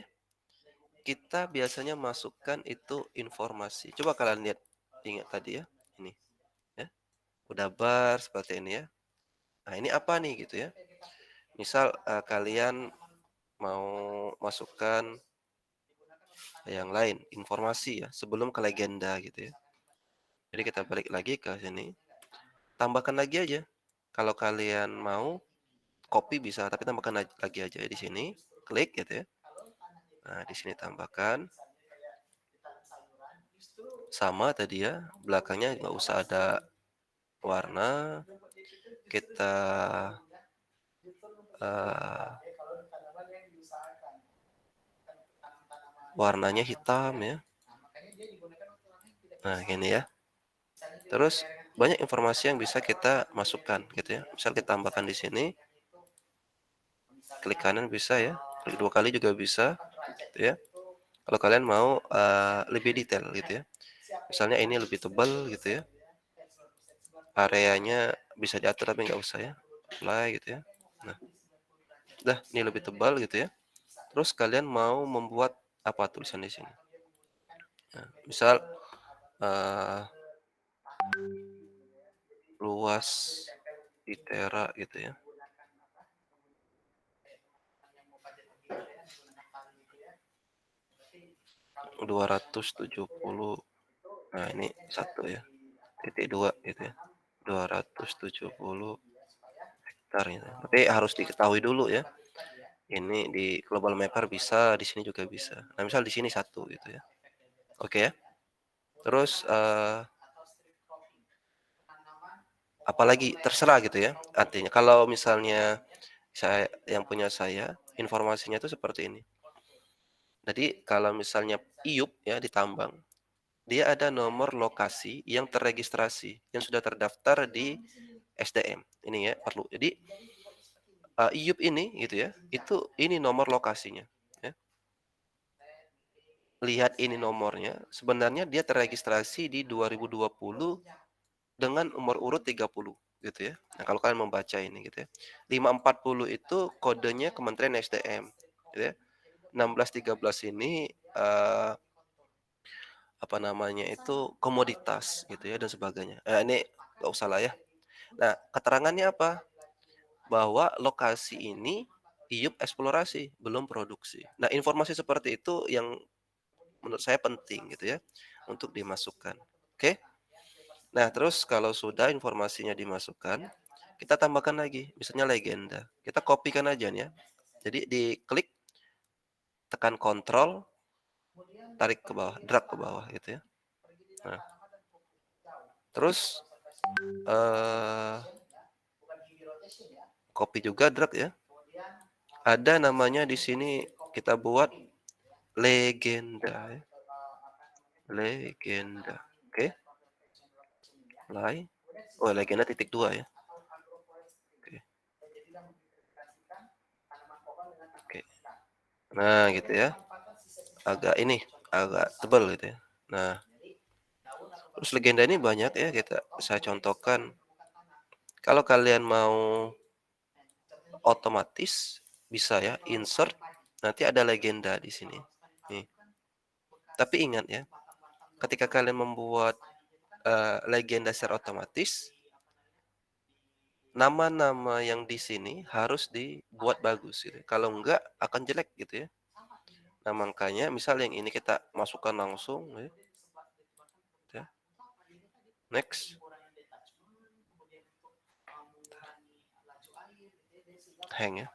[SPEAKER 1] kita biasanya masukkan itu informasi. Coba kalian lihat, ingat tadi ya, ini ya. Udah bar seperti ini ya. Nah, ini apa nih gitu ya. Misal kalian mau masukkan yang lain, informasi ya, sebelum ke legenda gitu ya. Jadi kita balik lagi ke sini, tambahkan lagi aja. Kalau kalian mau copy bisa, tapi tambahkan lagi aja di sini, klik gitu ya. Nah, di sini tambahkan sama tadi ya, belakangnya nggak usah ada warna. Kita warnanya hitam ya. Nah, gini ya. Terus banyak informasi yang bisa kita masukkan gitu ya. Misal kita tambahkan di sini, klik kanan bisa ya, klik 2 kali juga bisa gitu ya. Kalau kalian mau lebih detail gitu ya. Misalnya ini lebih tebal gitu ya. Areanya bisa diatur tapi nggak usah ya. Apply gitu ya. Nah, udah ini lebih tebal gitu ya. Terus kalian mau membuat apa tulisan di sini? Nah, misal luas ITERA gitu ya. (270). Nah, ini 1 ya. Titik 2 gitu ya. 270 hektar gitu. Tapi harus diketahui dulu ya. Ini di global mapper bisa, di sini juga bisa. Nah, misal di sini 1 gitu ya. Oke ya. Terus apalagi terserah gitu ya. Artinya kalau misalnya yang punya saya, informasinya itu seperti ini. Jadi kalau misalnya IUP ya ditambang, dia ada nomor lokasi yang terregistrasi, yang sudah terdaftar di SDM. Ini ya perlu. Jadi IUP ini gitu ya, ini nomor lokasinya. Ya. Lihat ini nomornya, sebenarnya dia terregistrasi di 2020 dengan nomor urut 30 gitu ya. Nah, kalau kalian membaca ini gitu ya. 540 itu kodenya Kementerian SDM gitu ya. 1613 ini apa namanya itu komoditas gitu ya dan sebagainya. Ini nggak usah lah ya. Nah, keterangannya apa? Bahwa lokasi ini IUP eksplorasi, belum produksi. Nah, informasi seperti itu yang menurut saya penting gitu ya untuk dimasukkan. Oke? Nah, terus kalau sudah informasinya dimasukkan, kita tambahkan lagi, misalnya legenda. Kita kopikan aja nih ya. Jadi diklik, tekan kontrol, tarik ke bawah, drag ke bawah gitu ya. Nah, terus copy juga drag ya. Ada namanya di sini kita buat legenda ya. Legenda. Oke. Play. Oh, legenda titik 2 ya. Oke. Oke. Nah, gitu ya. Agak tebal gitu ya. Nah, terus legenda ini banyak ya saya contohkan. Kalau kalian mau otomatis bisa ya insert, nanti ada legenda di sini. Nih. Tapi ingat ya, ketika kalian membuat legenda secara otomatis, nama-nama yang di sini harus dibuat bagus gitu. Kalau enggak akan jelek gitu ya. Nah, makanya misal yang ini kita masukkan langsung ya. Next. Hang ya.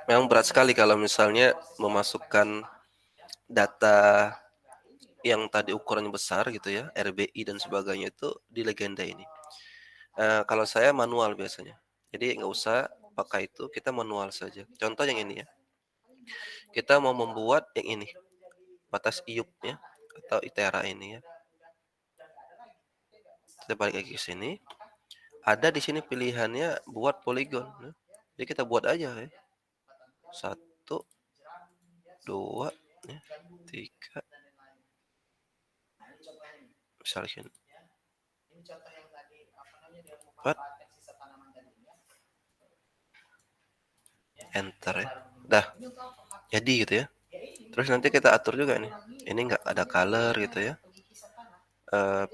[SPEAKER 1] Memang berat sekali kalau misalnya memasukkan data yang tadi ukurannya besar gitu ya, RBI dan sebagainya itu di legenda ini. Kalau saya manual biasanya. Jadi nggak usah pakai itu, kita manual saja. Contoh yang ini ya. kita mau membuat yang ini, batas iup ya, atau ITERA ini ya. Kita balik lagi ke sini. Ada di sini pilihannya buat poligon. Ya. Jadi kita buat aja ya. 1, 2, ya, 3. Misalnya sini. 4. Enter ya. Dah. Jadi gitu ya. Terus nanti kita atur juga nih. Ini nggak ada color gitu ya.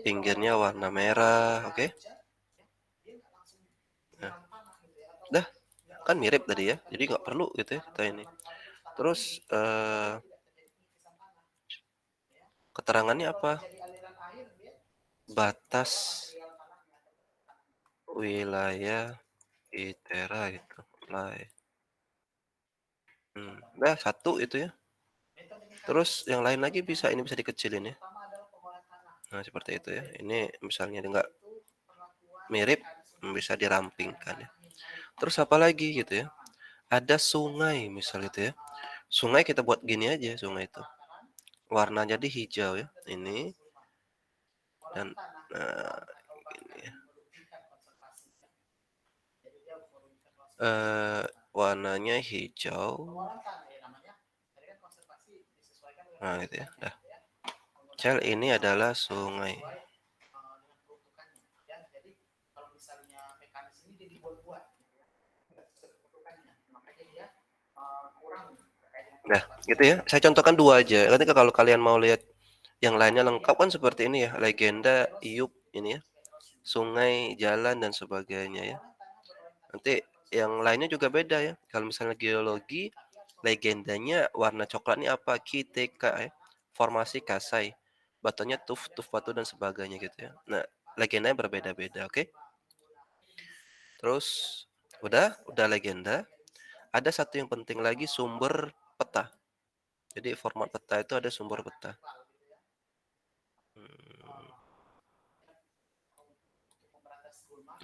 [SPEAKER 1] Pinggirnya warna merah, oke? Nah, dah, kan mirip tadi ya. Jadi nggak perlu gitu ya kita ini. Terus keterangannya apa? Batas wilayah ITERA itu. Nah, 1 itu ya. Terus yang lain lagi bisa, ini bisa dikecilin ya. Nah, seperti itu ya. Ini misalnya enggak mirip, bisa dirampingkan ya. Terus apa lagi gitu ya. Ada sungai misal itu ya. Sungai kita buat gini aja, sungai itu. Warnanya jadi hijau ya. Ini. Dan ini ya. Warnanya hijau. Nah, gitu ya. Dah. Cel ini adalah sungai. Nah, gitu ya. Saya contohkan 2 aja. Nanti kalau kalian mau lihat yang lainnya lengkap kan seperti ini ya. Legenda, iup ini ya. Sungai, jalan dan sebagainya ya. Nanti yang lainnya juga beda ya. Kalau misalnya geologi, legendanya warna coklat ini apa? KTK ya. Formasi Kasai. Batunya tuf batu dan sebagainya gitu ya. Nah, legendanya berbeda-beda, oke? Terus udah legenda. Ada satu yang penting lagi, sumber peta. Jadi format peta itu ada sumber peta.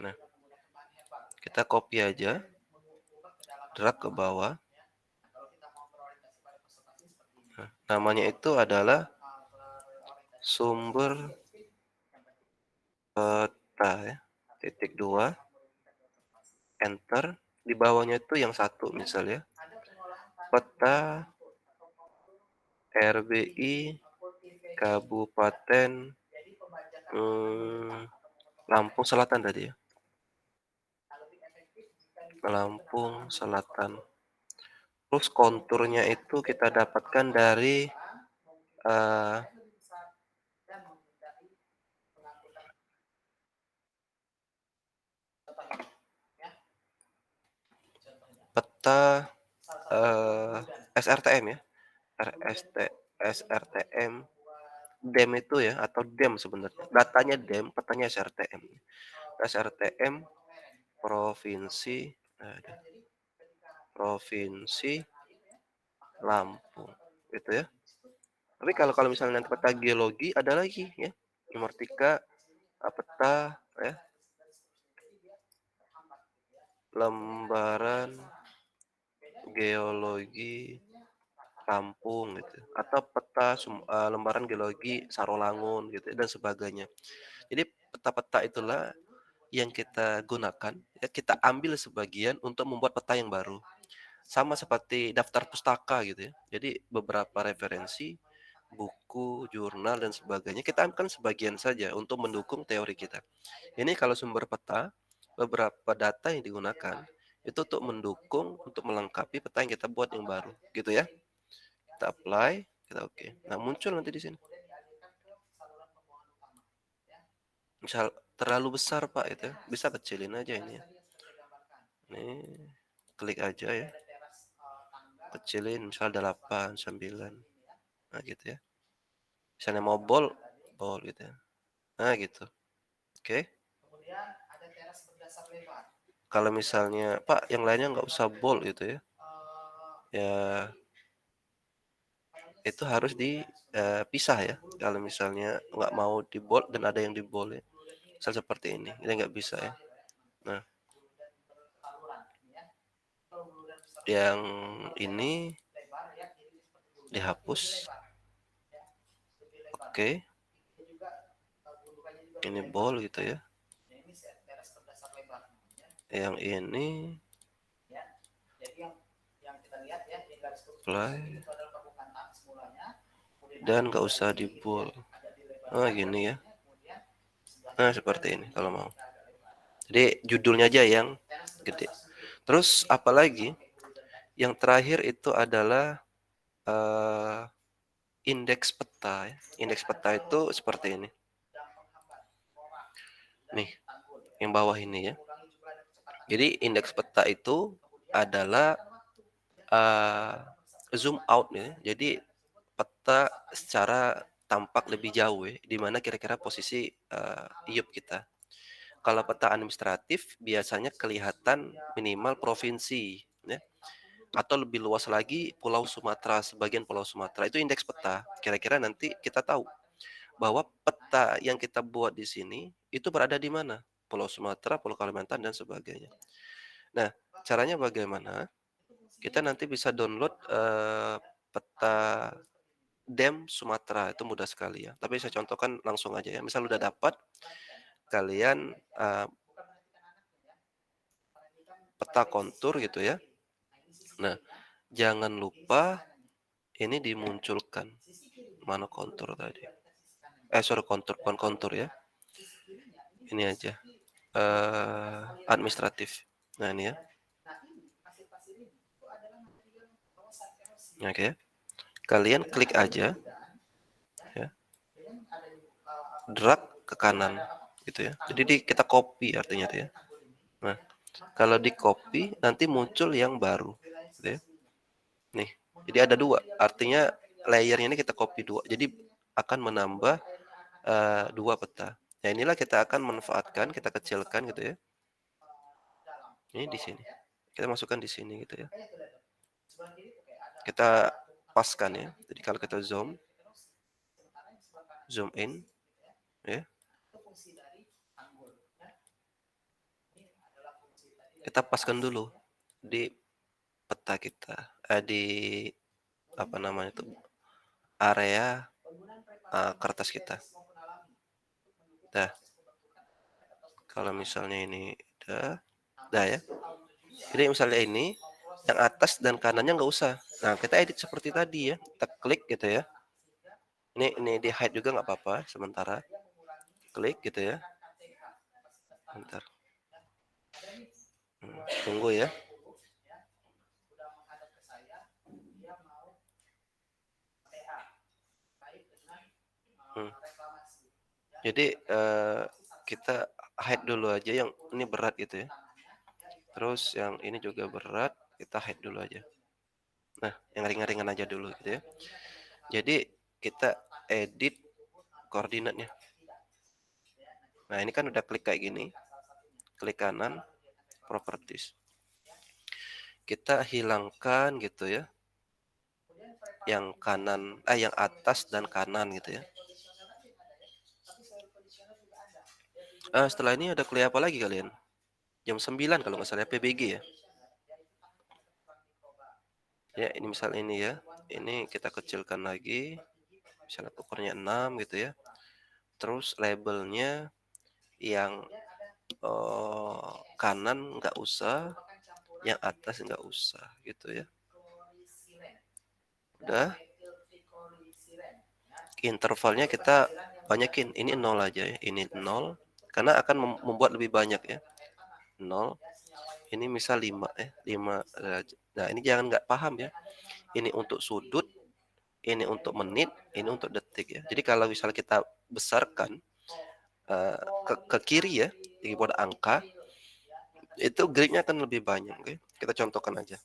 [SPEAKER 1] Nah, kita copy aja, drag ke bawah. Nah, namanya itu adalah sumber peta ya. Titik 2, enter. Di bawahnya itu yang 1 misalnya. Peta RBI Kabupaten Lampung Selatan tadi ya. Lampung Selatan. Terus konturnya itu kita dapatkan dari peta SRTM ya. SRTM DEM itu ya, atau DEM sebenarnya. Datanya DEM, petanya SRTM. SRTM Provinsi Lampung gitu ya. Tapi kalau misalnya nanti peta geologi ada lagi ya. Nomor 3 peta ya. Lembaran geologi Lampung gitu, atau peta lembaran geologi Sarolangun gitu dan sebagainya. Jadi peta-peta itulah yang kita gunakan ya, kita ambil sebagian untuk membuat peta yang baru. Sama seperti daftar pustaka gitu ya. Jadi beberapa referensi, buku, jurnal dan sebagainya kita ambilkan sebagian saja untuk mendukung teori kita. Ini kalau sumber peta, beberapa data yang digunakan itu untuk mendukung, untuk melengkapi peta yang kita buat yang baru gitu ya. Kita apply, kita oke. Nah, muncul nanti di sini. Misal terlalu besar Pak itu, bisa kecilin aja ini ya. Nih, klik aja ya. Kecilin misal 8, 9. Nah, gitu ya. Misalnya mau bold gitu ya. Nah, gitu. Oke. Kalau misalnya, Pak, yang lainnya nggak usah bold gitu ya. Ya, itu harus dipisah ya. Kalau misalnya nggak mau di bold dan ada yang di bold ya. Misal seperti ini nggak bisa ya. Nah, yang ini dihapus. Oke. Ini ball gitu ya. Yang ini apply dan nggak usah di bold. Oh gini ya. Nah seperti ini kalau mau. Jadi judulnya aja yang gede. Terus apalagi yang terakhir itu adalah indeks peta. Indeks peta itu seperti ini. Nih, yang bawah ini ya. Jadi indeks peta itu adalah zoom out ya. Jadi peta secara tampak lebih jauh ya, di mana kira-kira posisi IUP kita. Kalau peta administratif biasanya kelihatan minimal provinsi ya. Atau lebih luas lagi Pulau Sumatera, sebagian Pulau Sumatera. Itu indeks peta. Kira-kira nanti kita tahu bahwa peta yang kita buat di sini itu berada di mana? Pulau Sumatera, Pulau Kalimantan dan sebagainya. Nah, caranya bagaimana? Kita nanti bisa download peta DEM Sumatera, itu mudah sekali ya. Tapi saya contohkan langsung aja ya. Misal udah dapat, kalian peta kontur gitu ya. Nah, jangan lupa ini dimunculkan. Mana kontur tadi? Sorry, kontur, bukan kontur ya. Ini aja. Administratif. Nah, ini ya. Oke. Kalian klik aja. Ya. Drag ke kanan gitu ya. Jadi kita copy artinya tuh ya. Nah, kalau di copy nanti muncul yang baru gitu ya. Nih, jadi ada dua. Artinya layernya ini kita copy dua. Jadi akan menambah dua peta. Nah, inilah kita akan manfaatkan, kita kecilkan gitu ya. Ini di sini. Kita masukkan di sini gitu ya. Kita paskan ya. Jadi kalau kita zoom in ya. Kita paskan dulu di peta kita, di apa namanya itu area kertas kita. Dah. Kalau misalnya ini dah ya. Jadi misalnya ini yang atas dan kanannya nggak usah. Nah kita edit seperti tadi ya. Kita klik gitu ya. Ini di hide juga nggak apa-apa sementara. Klik gitu ya. Bentar. Tunggu ya. Jadi kita hide dulu aja yang ini berat gitu ya. Terus yang ini juga berat, kita hide dulu aja. Nah, yang ringan-ringan aja dulu gitu ya. Jadi kita edit koordinatnya. Nah, ini kan udah klik kayak gini. Klik kanan, properties. Kita hilangkan gitu ya. Yang kanan, yang atas dan kanan gitu ya. Setelah ini ada klik apa lagi kalian? Jam 9 kalau nggak salah PBG ya. Ya, ini misalnya ini ya. Ini kita kecilkan lagi. Misalnya ukurnya 6 gitu ya. Terus labelnya yang kanan nggak usah, yang atas nggak usah gitu ya. Udah. Intervalnya kita banyakin. Ini 0 aja ya. Ini 0. Karena akan membuat lebih banyak ya. 0. Ini misal 5 ya. 5 derajat. Nah ini jangan nggak paham ya. Ini untuk sudut. Ini untuk menit. Ini untuk detik ya. Jadi kalau misal kita besarkan ke kiri ya. Di keyboard angka. Itu gridnya akan lebih banyak. Okay? Kita contohkan aja.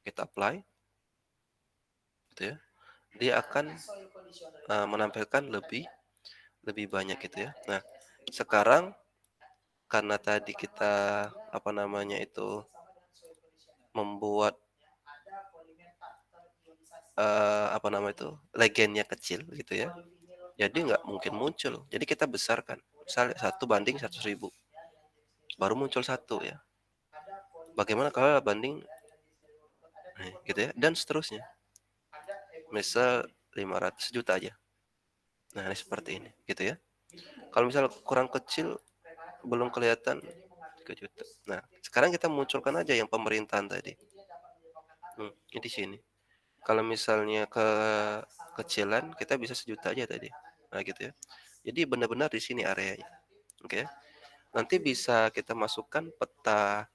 [SPEAKER 1] Kita apply. Gitu ya. Dia akan menampilkan lebih banyak gitu ya. Nah, sekarang karena tadi kita membuat legendnya kecil gitu ya. Jadi nggak mungkin muncul. Jadi kita besarkan. Misalnya 1:100.000. Baru muncul 1 ya. Bagaimana kalau banding gitu ya, dan seterusnya. Misal 500 juta aja. Nah, ini seperti ini, gitu ya. Kalau misal kurang kecil, belum kelihatan 3 juta. Nah, sekarang kita munculkan aja yang pemerintahan tadi. Ini di sini. Kalau misalnya kecilan, kita bisa 1 juta aja tadi. Nah, gitu ya. Jadi benar-benar di sini areanya. Oke. Nanti bisa kita masukkan peta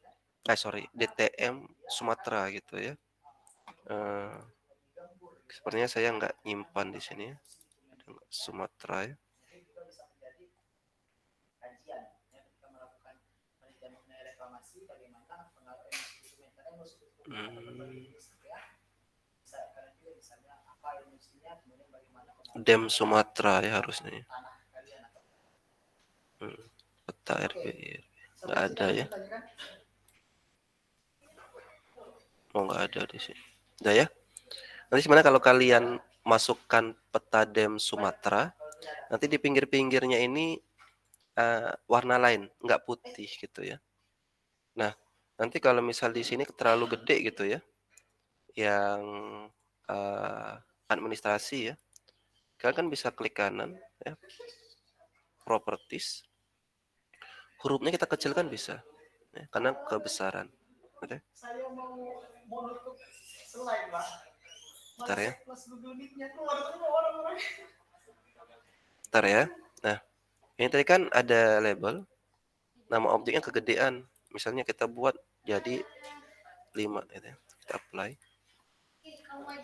[SPEAKER 1] DTM Sumatera gitu ya. Sepertinya saya nggak nyimpan di sini ya. Sumatera ya. Dem Sumatera ya harusnya ya. Peta RBI nggak ada ya. Oh, nggak ada di sini. Udah ya. Nanti sebenarnya kalau kalian masukkan peta Dem Sumatera, nanti di pinggir-pinggirnya ini warna lain, nggak putih gitu ya. Nah, nanti kalau misal di sini terlalu gede gitu ya, yang administrasi ya, kalian kan bisa klik kanan ya, properties, hurufnya kita kecilkan bisa, ya, karena kebesaran. Oke. Bentar ya. Bentar ya. Nah, ini tadi kan ada label, nama objeknya kegedean. Misalnya kita buat jadi 5 gitu ya. Kita apply.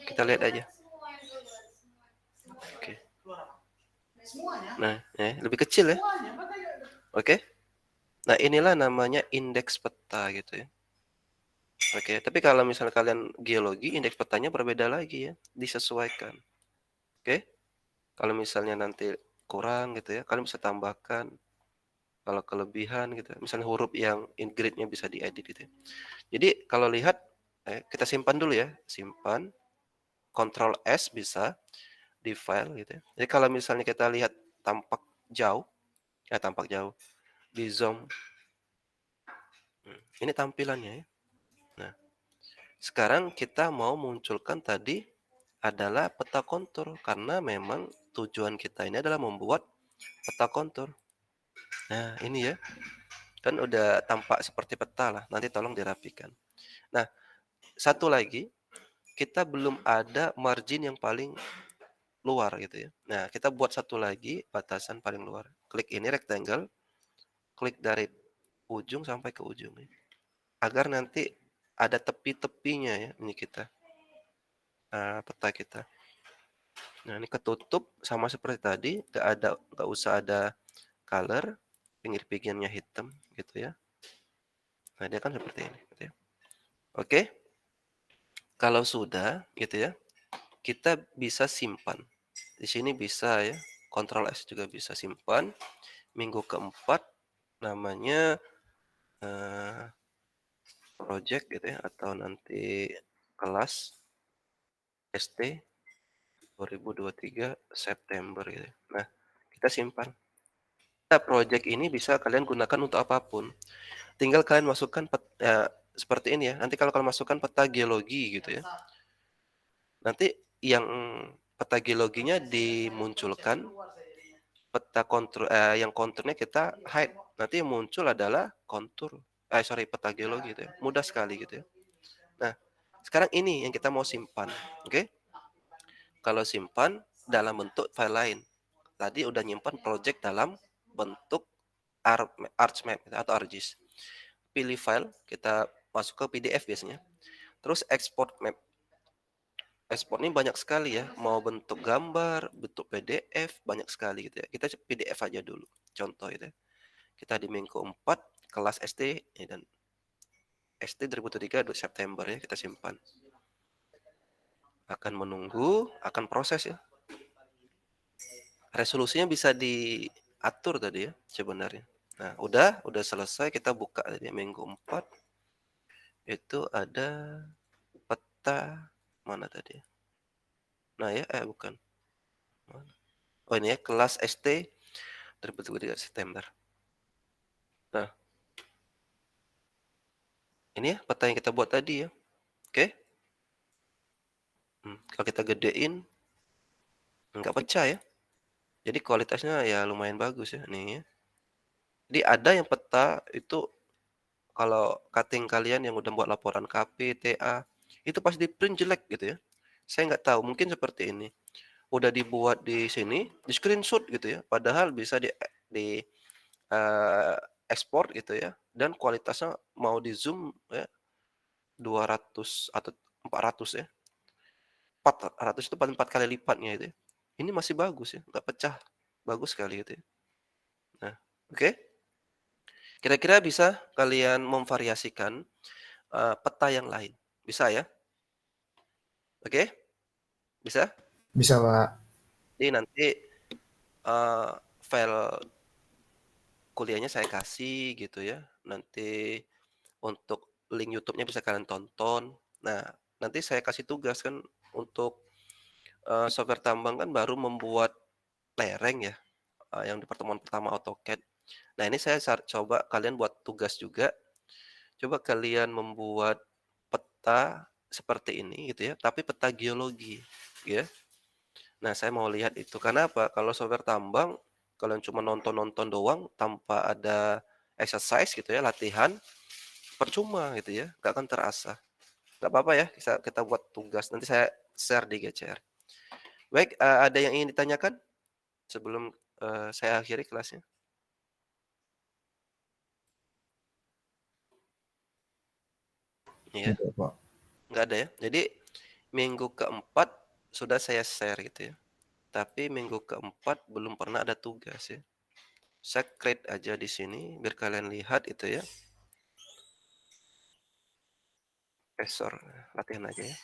[SPEAKER 1] Kita lihat aja. Oke. Nah, lebih kecil ya. Oke. Nah, inilah namanya indeks peta gitu ya. Oke, tapi kalau misalnya kalian geologi, indeks petanya berbeda lagi ya, disesuaikan. Oke. Kalau misalnya nanti kurang gitu ya, kalian bisa tambahkan. Kalau kelebihan gitu, misalnya huruf yang grid-nya bisa diedit gitu ya. Jadi kalau lihat, kita simpan dulu ya, simpan, Ctrl S bisa di file gitu ya. Jadi kalau misalnya kita lihat tampak jauh, di zoom, ini tampilannya ya. Nah, sekarang kita mau munculkan tadi adalah peta kontur, karena memang tujuan kita ini adalah membuat peta kontur. Nah, ini ya, kan udah tampak seperti peta lah, nanti tolong dirapikan. Nah, satu lagi, kita belum ada margin yang paling luar gitu ya. Nah, kita buat satu lagi batasan paling luar. Klik ini rectangle, klik dari ujung sampai ke ujung ya. Agar nanti ada tepi-tepinya ya, ini kita. Peta kita. Nah, ini ketutup sama seperti tadi, nggak usah ada color, pinggir-pinggirnya hitam gitu ya. Nah, dia kan seperti ini gitu ya. Oke. Kalau sudah gitu ya, kita bisa simpan. Di sini bisa ya, Ctrl S juga bisa simpan. Minggu keempat namanya project gitu ya, atau nanti kelas ST 2023 September gitu. Nah, kita simpan. Nah, project ini bisa kalian gunakan untuk apapun. Tinggal kalian masukkan seperti ini ya. Nanti kalau kalian masukkan peta geologi gitu ya. Nanti yang peta geologinya dimunculkan, peta kontur yang konturnya kita hide. Nanti yang muncul adalah kontur. Peta geologi gitu ya. Mudah sekali gitu ya. Nah, sekarang ini yang kita mau simpan. Oke. Kalau simpan dalam bentuk file lain. Tadi udah nyimpan project dalam bentuk ArchMap atau ArcGIS. Pilih file, kita masuk ke PDF biasanya. Terus export map. Export ini banyak sekali ya, mau bentuk gambar, bentuk PDF, banyak sekali gitu ya. Kita PDF aja dulu, contoh itu ya. Kita di minggu 4, kelas SD, ya, dan SD 2003 September ya, kita simpan. Akan menunggu, akan proses ya. Resolusinya bisa diatur tadi ya, sebenarnya. Nah, udah selesai, kita buka tadi minggu 4. Itu ada peta, mana tadi? Nah ya, bukan. Oh ini ya, kelas ST 2023 September. Nah, ini ya peta yang kita buat tadi ya. Oke. Kalau kita gedein, nggak pecah ya. Jadi kualitasnya ya lumayan bagus ya, nih ya. Jadi ada yang peta itu kalau cutting kalian yang udah buat laporan KP, TA, itu pas di-print jelek gitu ya. Saya nggak tahu, mungkin seperti ini. Udah dibuat di sini, di-screenshot gitu ya, padahal bisa di eee, ekspor gitu ya, dan kualitasnya mau di-zoom ya 200 atau 400 ya. 400 itu paling 4 kali lipatnya itu ya. Ini masih bagus ya, nggak pecah. Bagus sekali gitu ya. Nah, oke. Kira-kira bisa kalian memvariasikan, peta yang lain? Bisa ya? Oke? Bisa?
[SPEAKER 5] Bisa, Pak.
[SPEAKER 1] Jadi nanti, file kuliahnya saya kasih gitu ya. Nanti untuk link YouTube-nya bisa kalian tonton. Nah, nanti saya kasih tugas kan untuk, software tambang kan baru membuat lereng ya, yang di pertemuan pertama AutoCAD. Nah, ini saya coba kalian buat tugas juga. Coba kalian membuat peta seperti ini gitu ya, tapi peta geologi, ya. Nah, saya mau lihat itu. Karena apa? Kalau software tambang, kalian cuma nonton-nonton doang tanpa ada exercise gitu ya, latihan, percuma gitu ya, nggak akan terasa. Nggak apa-apa ya, kita buat tugas. Nanti saya share di GCR. Baik, ada yang ingin ditanyakan sebelum, saya akhiri kelasnya? Iya,
[SPEAKER 3] Tidak, Pak.
[SPEAKER 1] nggak ada ya. Jadi minggu keempat sudah saya share gitu ya. Tapi minggu keempat belum pernah ada tugas ya. Saya create aja di sini biar kalian lihat itu ya. Profesor, latihan aja ya.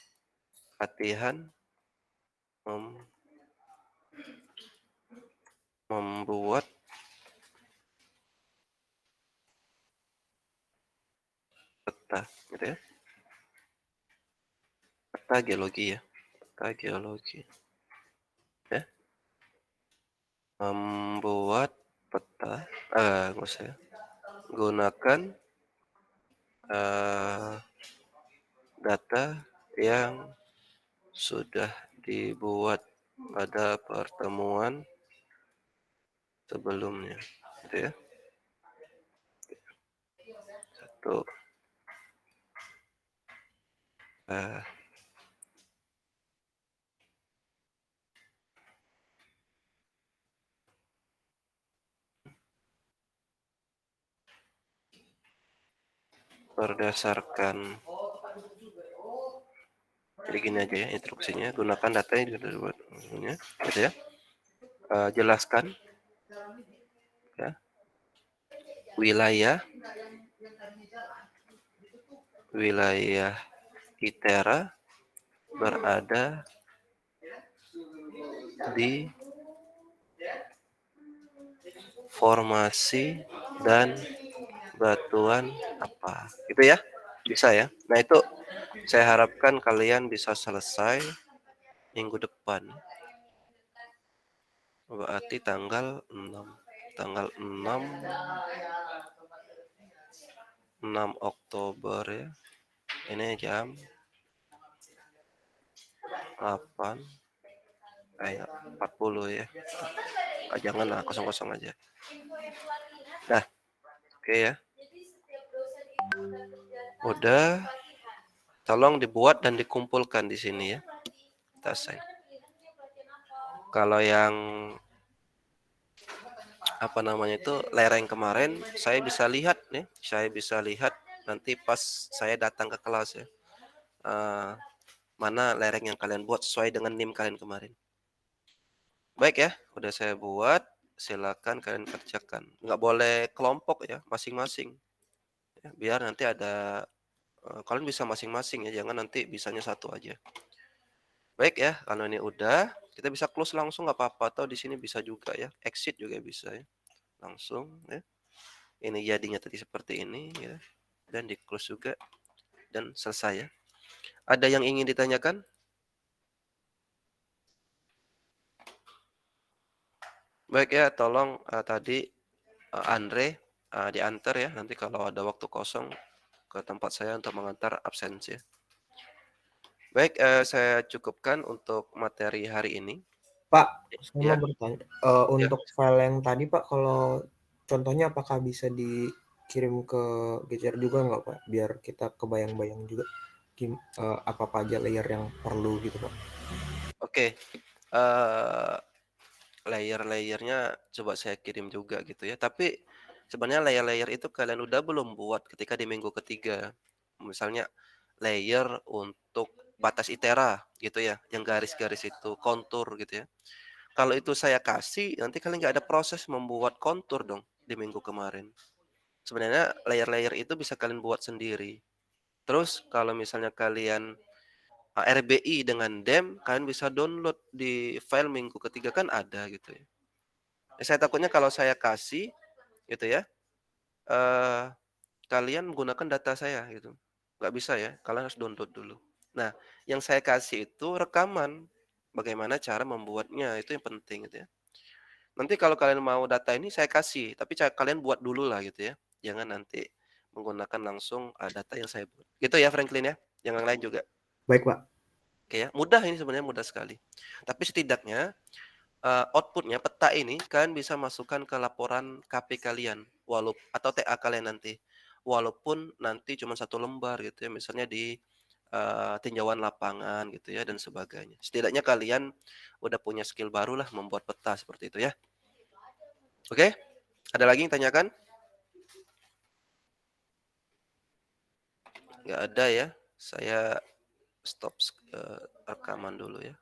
[SPEAKER 1] Latihan membuat peta gitu ya. Peta geologi ya. Peta geologi. Ya. Membuat peta nggak usah ya. Gunakan data yang sudah dibuat pada pertemuan sebelumnya gitu ya. Satu berdasarkan, jadi gini aja ya instruksinya, gunakan data yang sudah dibuat sebelumnya gitu ya. Jelaskan ya, wilayah ITERA berada di formasi dan batuan apa gitu ya, bisa ya. Nah itu saya harapkan kalian bisa selesai minggu depan, berarti tanggal 6 Oktober ya. Ini jam 8:40 ya. Janganlah kosong-kosong aja. Nah, oke ya. Udah, tolong dibuat dan dikumpulkan di sini ya. Selesai. Kalau yang apa namanya itu lereng kemarin, saya bisa lihat nih, nanti pas saya datang ke kelas ya. Mana lereng yang kalian buat sesuai dengan NIM kalian kemarin. Baik ya, udah saya buat, silakan kalian kerjakan. Nggak boleh kelompok ya, masing-masing. Ya, biar nanti ada kalian bisa masing-masing ya, jangan nanti bisanya satu aja. Baik ya, kalau ini udah, kita bisa close langsung nggak apa-apa, atau di sini bisa juga ya, exit juga bisa ya, langsung ya. Ini jadinya tadi seperti ini ya, dan di close juga, dan selesai ya. Ada yang ingin ditanyakan? Baik ya, tolong tadi Andre diantar ya, nanti kalau ada waktu kosong ke tempat saya untuk mengantar absensi ya. Baik, saya cukupkan untuk materi hari ini.
[SPEAKER 5] Pak, saya
[SPEAKER 1] Ya,
[SPEAKER 5] mau bertanya,
[SPEAKER 1] ya.
[SPEAKER 5] untuk file yang tadi Pak, kalau contohnya apakah bisa dikirim ke GCR juga nggak Pak? Biar kita kebayang-bayang juga apa aja layer yang perlu gitu Pak.
[SPEAKER 1] Oke, layer-layernya coba saya kirim juga gitu ya. Tapi sebenarnya layer-layer itu kalian udah belum buat ketika di minggu ketiga. Misalnya layer untuk batas ITERA gitu ya, yang garis-garis itu, kontur gitu ya. Kalau itu saya kasih, nanti kalian nggak ada proses membuat kontur dong di minggu kemarin. Sebenarnya layer-layer itu bisa kalian buat sendiri. Terus kalau misalnya kalian RBI dengan DEM, kalian bisa download di file minggu ketiga kan ada gitu ya. Saya takutnya kalau saya kasih gitu ya, eee, kalian menggunakan data saya gitu. Nggak bisa ya, kalian harus download dulu. Nah, yang saya kasih itu rekaman, bagaimana cara membuatnya, itu yang penting gitu ya. Nanti kalau kalian mau data ini saya kasih, tapi kalian buat dulu lah gitu ya. Jangan nanti menggunakan langsung, data yang saya buat. Gitu ya Franklin ya, yang lain juga.
[SPEAKER 5] Baik Pak.
[SPEAKER 1] Oke ya, mudah ini sebenarnya mudah sekali. Tapi setidaknya output-nya peta ini kalian bisa masukkan ke laporan KP kalian, atau TA kalian nanti. Walaupun nanti cuma 1 lembar gitu ya, misalnya di, tinjauan lapangan gitu ya dan sebagainya. Setidaknya kalian udah punya skill baru lah membuat peta seperti itu ya. Oke, ada lagi yang tanyakan? Nggak ada ya, saya stop rekaman dulu ya.